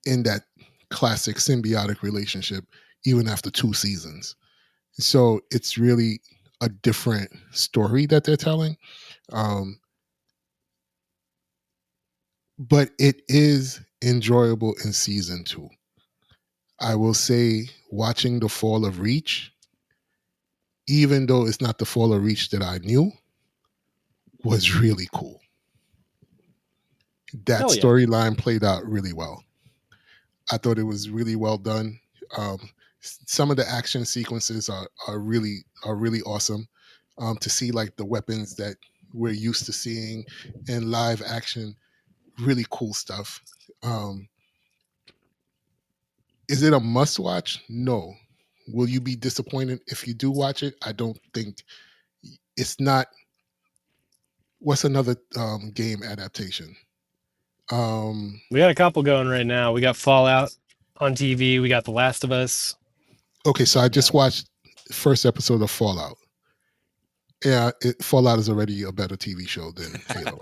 in that classic symbiotic relationship, even after 2 seasons. So it's really a different story that they're telling. But it is enjoyable in season 2. I will say, watching the fall of Reach, even though it's not the fall of Reach that I knew, was really cool. That storyline played out really well. I thought it was really well done. Some of the action sequences are really awesome. To see like the weapons that we're used to seeing in live action, really cool stuff. Is it a must watch? No. Will you be disappointed if you do watch it? I don't think. It's not. What's another game adaptation? We got a couple going right now. We got Fallout on TV. We got The Last of Us. Okay, so I just watched the first episode of Fallout. Yeah, Fallout is already a better TV show than Halo.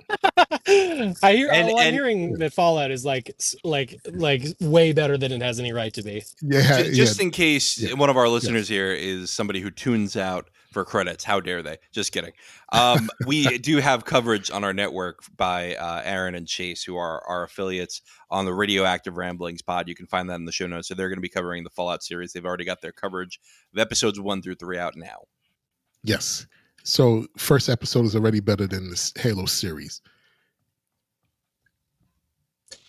I'm hearing that Fallout is like way better than it has any right to be. Yeah, just in case one of our listeners here is somebody who tunes out for credits. How dare they? Just kidding. We do have coverage on our network by Aaron and Chase, who are our affiliates on the Radioactive Ramblings pod. You can find that in the show notes. So they're going to be covering the Fallout series. They've already got their coverage of episodes 1 through 3 out now. Yes. So first episode is already better than this Halo series.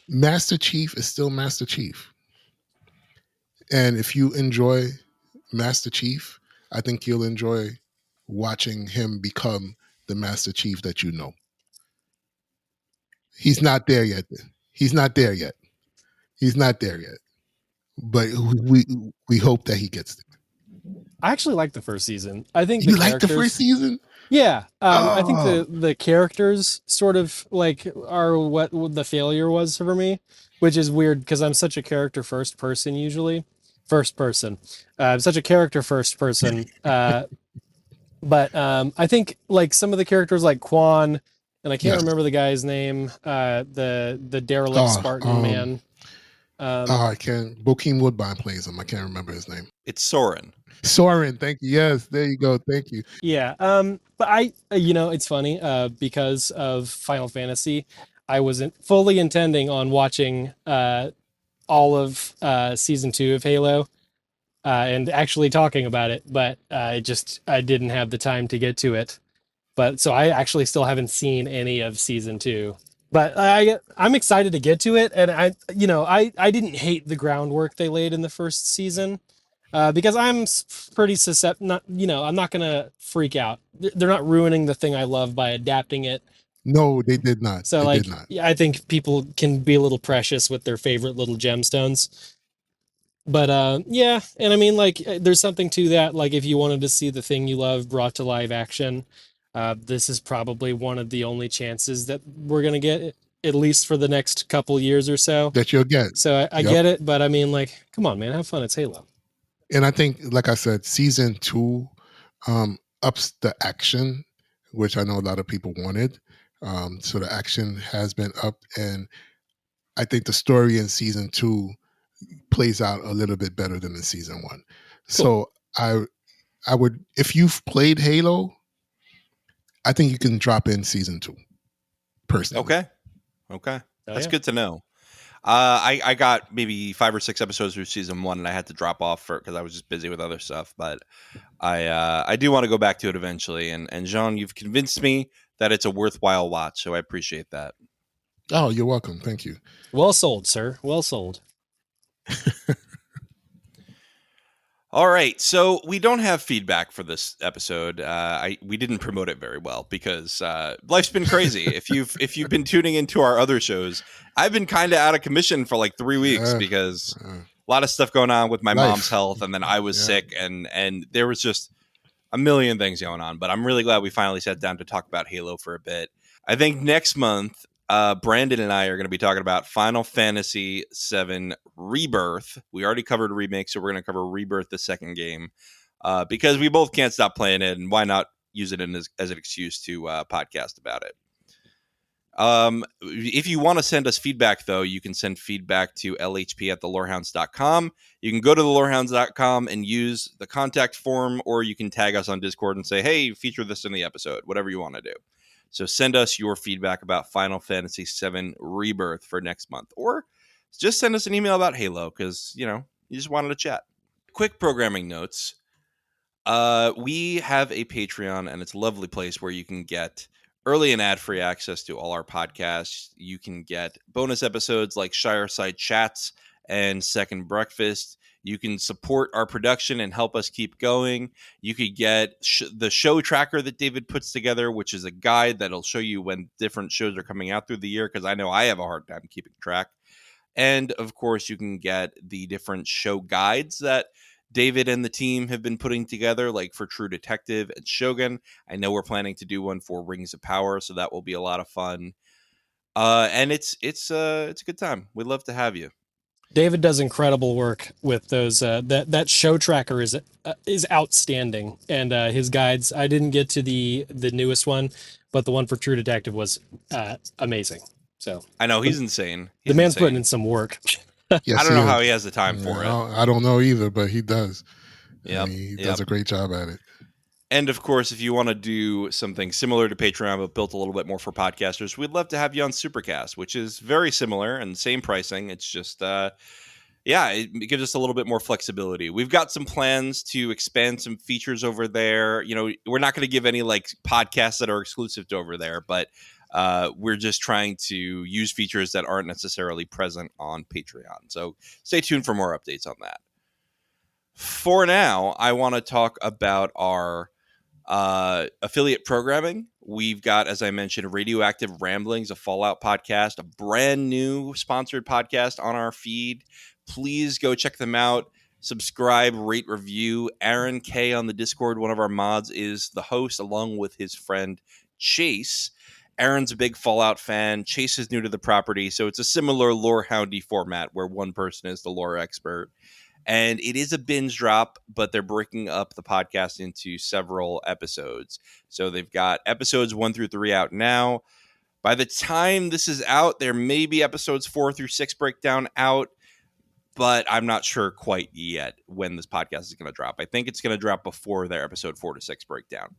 Master Chief is still Master Chief. And if you enjoy Master Chief, I think you'll enjoy watching him become the Master Chief that you know. He's not there yet. But we hope that he gets there. I actually like the first season. I think you like the first season? Yeah, I think the characters sort of like are what the failure was for me, which is weird because I'm such a character first person usually. I'm such a character first person. But I think like some of the characters like Quan, and I can't remember the guy's name, the derelict Spartan man. I can't. Bokeem Woodbine plays him. I can't remember his name. It's Soren. Soren, thank you. Yes, there you go. Thank you. Yeah. But it's funny, because of Final Fantasy, I wasn't fully intending on watching all of season 2 of Halo, and actually talking about it, but I didn't have the time to get to it. But so I actually still haven't seen any of season 2. But I'm excited to get to it, and I didn't hate the groundwork they laid in the first season, because I'm pretty susceptible. I'm not gonna freak out. They're not ruining the thing I love by adapting it. No, they did not. So, They did like, not. yeah, I think people can be a little precious with their favorite little gemstones. But yeah, and I mean, like, there's something to that. Like, if you wanted to see the thing you love brought to live action, this is probably one of the only chances that we're gonna get, at least for the next couple years or so. That you'll get. So I Yep. get it, but I mean, like, come on, man, have fun. It's Halo. And I think, like I said, season 2 ups the action, which I know a lot of people wanted. So the action has been upped, and I think the story in season 2 plays out a little bit better than in season 1. Cool. So I would, if you've played Halo, I think you can drop in season 2. Personally, okay, that's good to know. I got maybe 5 or 6 episodes through season 1, and I had to drop off because I was just busy with other stuff. But I do want to go back to it eventually. And Jean, you've convinced me that it's a worthwhile watch, so I appreciate that. Oh, you're welcome. Thank you. Well sold, sir. Well sold. All right, so we don't have feedback for this episode. We didn't promote it very well because life's been crazy. if you've been tuning into our other shows, I've been kind of out of commission for like 3 weeks because a lot of stuff going on with my mom's health, and then I was sick, and there was just a million things going on. But I'm really glad we finally sat down to talk about Halo for a bit. I think next month, Brandon and I are going to be talking about Final Fantasy VII Rebirth. We already covered Remake, so we're going to cover Rebirth, the second game, because we both can't stop playing it, and why not use it as an excuse to podcast about it. If you want to send us feedback, though, you can send feedback to lhp@thelorehounds.com. You can go to thelorehounds.com and use the contact form, or you can tag us on Discord and say, hey, feature this in the episode, whatever you want to do. So send us your feedback about Final Fantasy VII Rebirth for next month, or just send us an email about Halo because, you just wanted to chat. Quick programming notes. We have a Patreon, and it's a lovely place where you can get early and ad-free access to all our podcasts. You can get bonus episodes like Shireside Chats and Second Breakfast. You can support our production and help us keep going. You could get the show tracker that David puts together, which is a guide that'll show you when different shows are coming out through the year, because I know I have a hard time keeping track. And, of course, you can get the different show guides that David and the team have been putting together, like for True Detective and Shogun. I know we're planning to do one for Rings of Power, so that will be a lot of fun. And it's a good time. We'd love to have you. David does incredible work with those. That show tracker is outstanding, and his guides. I didn't get to the newest one, but the one for True Detective was amazing. So I know he's insane. The man's putting in some work. Yes, I don't know how he has the time for it. I don't know either, but he does. Yeah, he does a great job at it. And, of course, if you want to do something similar to Patreon but built a little bit more for podcasters, we'd love to have you on Supercast, which is very similar and same pricing. It's just, it gives us a little bit more flexibility. We've got some plans to expand some features over there. We're not going to give any podcasts that are exclusive to over there, but we're just trying to use features that aren't necessarily present on Patreon. So stay tuned for more updates on that. For now, I want to talk about our affiliate programming. We've got, as I mentioned, Radioactive Ramblings, a Fallout podcast, a brand new sponsored podcast on our feed. Please go check them out. Subscribe, rate, review. Aaron K on the Discord, one of our mods, is the host along with his friend Chase. Aaron's a big Fallout fan. Chase is new to the property, so it's a similar Lorehoundy format where one person is the lore expert. And it is a binge drop, but they're breaking up the podcast into several episodes. So they've got episodes 1 through 3 out now. By the time this is out, there may be episodes 4 through 6 breakdown out. but I'm not sure quite yet when this podcast is going to drop. I think it's going to drop before their episode 4 to 6 breakdown.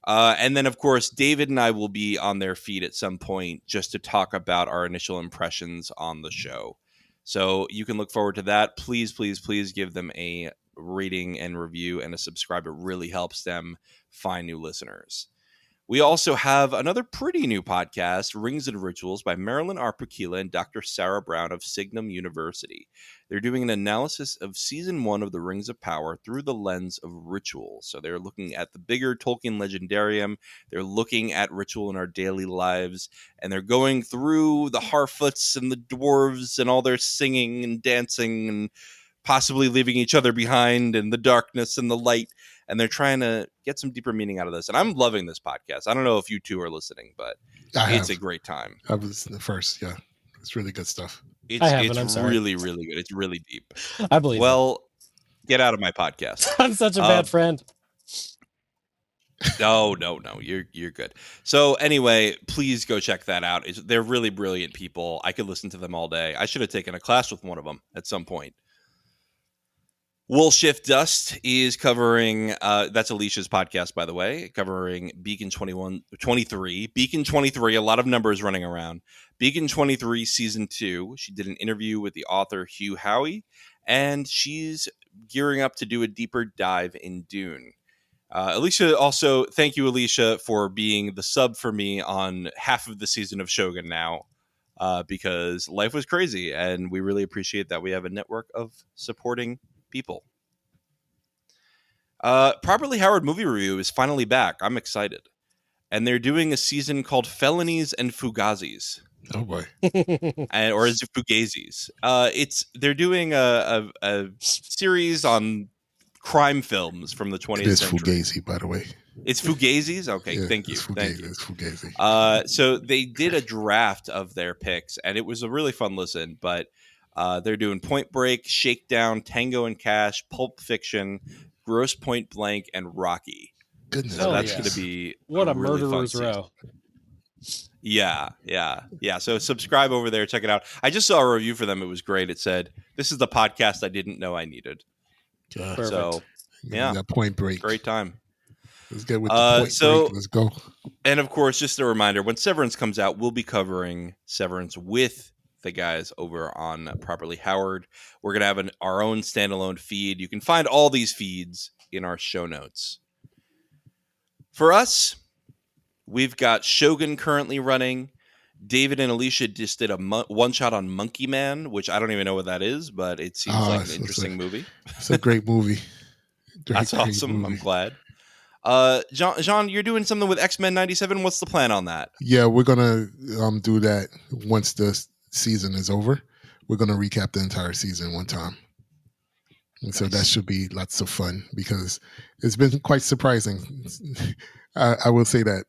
And then, of course, David and I will be on their feed at some point just to talk about our initial impressions on the show. So you can look forward to that. Please, please, please give them a rating and review and a subscribe. It really helps them find new listeners. We also have another pretty new podcast, Rings and Rituals, by Marilyn Arpakila and Dr. Sarah Brown of Signum University. They're doing an analysis of Season 1 of the Rings of Power through the lens of ritual. So they're looking at the bigger Tolkien legendarium. They're looking at ritual in our daily lives. And they're going through the Harfoots and the dwarves and all their singing and dancing and possibly leaving each other behind and the darkness and the light. And they're trying to get some deeper meaning out of this. And I'm loving this podcast. I don't know if you two are listening, but it's a great time. I was the first. Yeah. It's really good stuff. It's really, really good. It's really deep. I believe get out of my podcast. I'm such a bad friend. No. You're good. So anyway, please go check that out. They're really brilliant people. I could listen to them all day. I should have taken a class with one of them at some point. Wool Shift Dust is covering, that's Alicia's podcast, by the way, covering Beacon 23. Beacon 23, a lot of numbers running around. Beacon 23, Season 2. She did an interview with the author Hugh Howey, and she's gearing up to do a deeper dive in Dune. Alicia also, thank you, Alicia, for being the sub for me on half of the season of Shogun now, because life was crazy, and we really appreciate that we have a network of supporting people. Properly Howard Movie Review is finally back. I'm excited. And they're doing a season called Felonies and Fugazis. Oh boy. Or is it Fugazis? They're doing a series on crime films from the 20th century. It is Fugazi, by the way. It's Fugazis? Okay, yeah, thank you. It's Fugazi. So they did a draft of their picks, and it was a really fun listen, but they're doing Point Break, Shakedown, Tango and Cash, Pulp Fiction, Gross Point Blank, and Rocky. Goodness. So that's going to be what a really murderer's row. Yeah. So subscribe over there. Check it out. I just saw a review for them. It was great. It said, "This is the podcast I didn't know I needed." Perfect. So, yeah. That Point Break. Great time. Let's get with the Point Break. Let's go. And of course, just a reminder, when Severance comes out, we'll be covering Severance with the guys over on Properly Howard. We're going to have our own standalone feed. You can find all these feeds in our show notes. For us, we've got Shogun currently running. David and Alicia just did a one-shot on Monkey Man, which I don't even know what that is, but it seems like an interesting movie. It's a great movie. That's awesome. Movie. I'm glad. Jean, you're doing something with X-Men 97. What's the plan on that? Yeah, we're going to do that once the season is over. We're going to recap the entire season one time. And so that should be lots of fun because it's been quite surprising. I will say that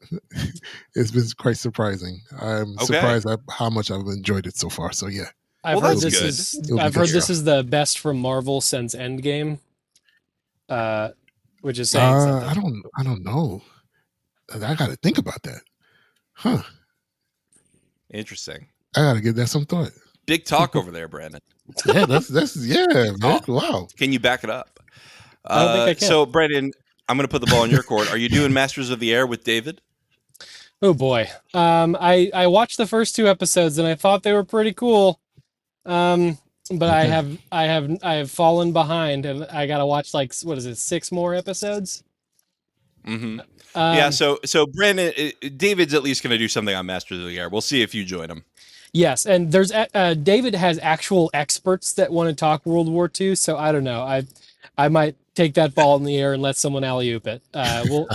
it's been quite surprising. I'm surprised at how much I've enjoyed it so far. So yeah, I've heard this is the best from Marvel since Endgame, which is saying something. I don't know. I got to think about that. Huh? Interesting. I got to give that some thought. Big talk over there, Brandon. Yeah, that's man. Wow. Can you back it up? I don't think I can. So, Brandon, I'm going to put the ball in your court. Are you doing Masters of the Air with David? Oh boy. I watched the first 2 episodes and I thought they were pretty cool. But I have fallen behind and I got to watch 6 more episodes. Mm-hmm. Yeah. So Brandon, David's at least going to do something on Masters of the Air. We'll see if you join him. Yes, and there's David has actual experts that want to talk World War II, so I don't know. I might take that ball in the air and let someone alley-oop it.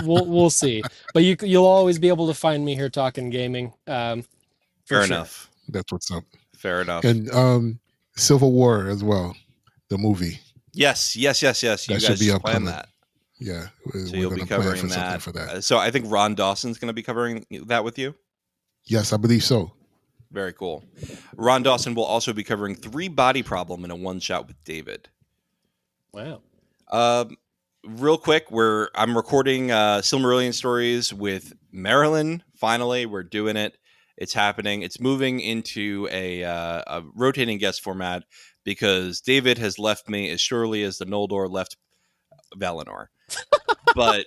We'll see. But you'll always be able to find me here talking gaming. Fair enough. That's what's up. Fair enough. And Civil War as well, the movie. Yes. You guys should be plan that. Yeah. So you'll be covering that. For that. So I think Ron Dawson's going to be covering that with you? Yes, I believe so. Very cool. Ron Dawson will also be covering 3 Body Problem in a one-shot with David. Wow. Real quick, I'm recording Silmarillion Stories with Marilyn. Finally, we're doing it. It's happening. It's moving into a rotating guest format because David has left me as surely as the Noldor left Valinor. But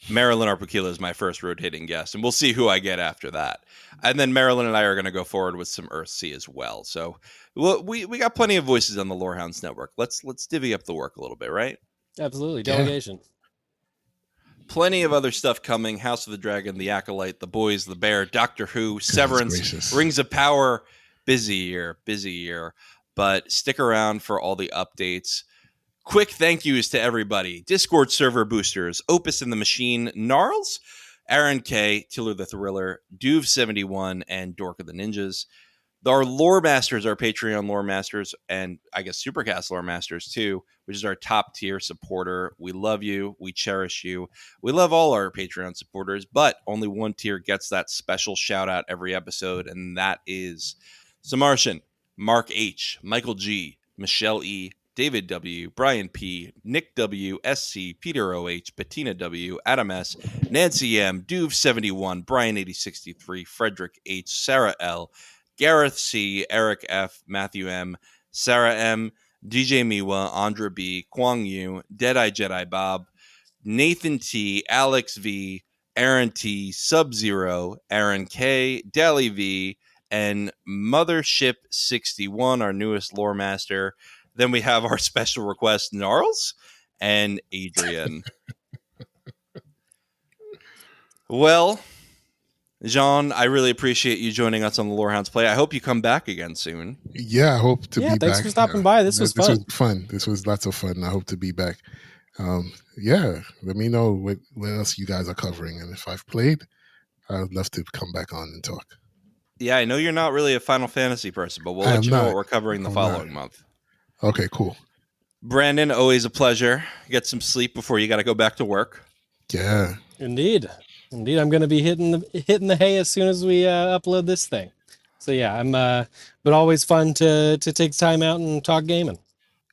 Marilyn Arpukila is my first rotating guest, and we'll see who I get after that. And then Marilyn and I are going to go forward with some Earthsea as well. So we got plenty of voices on the Lorehounds network. Let's divvy up the work a little bit, right? Absolutely. Delegation. Plenty of other stuff coming. House of the Dragon, The Acolyte, The Boys, The Bear, Doctor Who, Severance, Rings of Power. Busy year. But stick around for all the updates. Quick thank yous to everybody. Discord server boosters, Opus and the Machine, Gnarls, Aaron K, Tiller the Thriller, Duve71, and Dork of the Ninjas. Our lore masters, our Patreon lore masters, and I guess Supercast lore masters too, which is our top tier supporter. We love you. We cherish you. We love all our Patreon supporters, but only one tier gets that special shout out every episode, and that is Samartian, Mark H, Michael G, Michelle E, David W, Brian P, Nick W, SC, Peter OH, Bettina W, Adam S, Nancy M, Duve71, Brian 8063, Frederick H, Sarah L, Gareth C, Eric F, Matthew M, Sarah M, DJ Miwa, Andra B, Kwang Yu, Deadeye Jedi Bob, Nathan T, Alex V, Aaron T, Sub-Zero, Aaron K, Dally V, and Mothership 61, our newest lore master. Then we have our special request, Gnarls and Adrian. Well, Jean, I really appreciate you joining us on the Lorehounds Play. I hope you come back again soon. Yeah, I hope to be back. Thanks for stopping by. This was fun. This was lots of fun. I hope to be back. Let me know what else you guys are covering. And if I've played, I'd love to come back on and talk. Yeah, I know you're not really a Final Fantasy person, but we'll let you know what we're covering the following month. Okay, cool. Brandon, always a pleasure. Get some sleep before you got to go back to work. Yeah. Indeed, I'm going to be hitting the hay as soon as we upload this thing. So yeah, but always fun to take time out and talk gaming.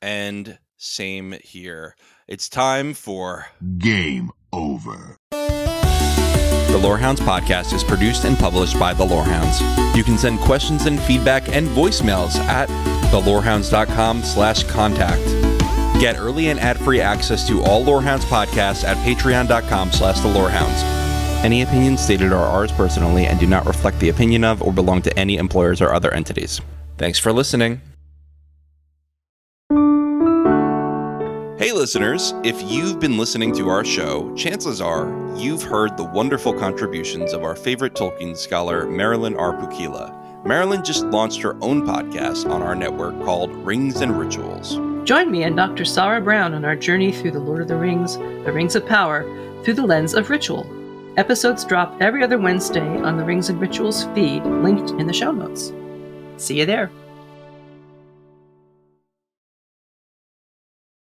And same here. It's time for Game Over. The Lorehounds podcast is produced and published by The Lorehounds. You can send questions and feedback and voicemails at thelorehounds.com/contact. Get early and ad-free access to all Lorehounds podcasts at patreon.com/thelorehounds. Any opinions stated are ours personally and do not reflect the opinion of or belong to any employers or other entities. Thanks for listening. Hey listeners, if you've been listening to our show, chances are you've heard the wonderful contributions of our favorite Tolkien scholar, Marilyn Arpukila. Marilyn just launched her own podcast on our network called Rings and Rituals. Join me and Dr. Sarah Brown on our journey through the Lord of the Rings of Power, through the lens of ritual. Episodes drop every other Wednesday on the Rings and Rituals feed, linked in the show notes. See you there.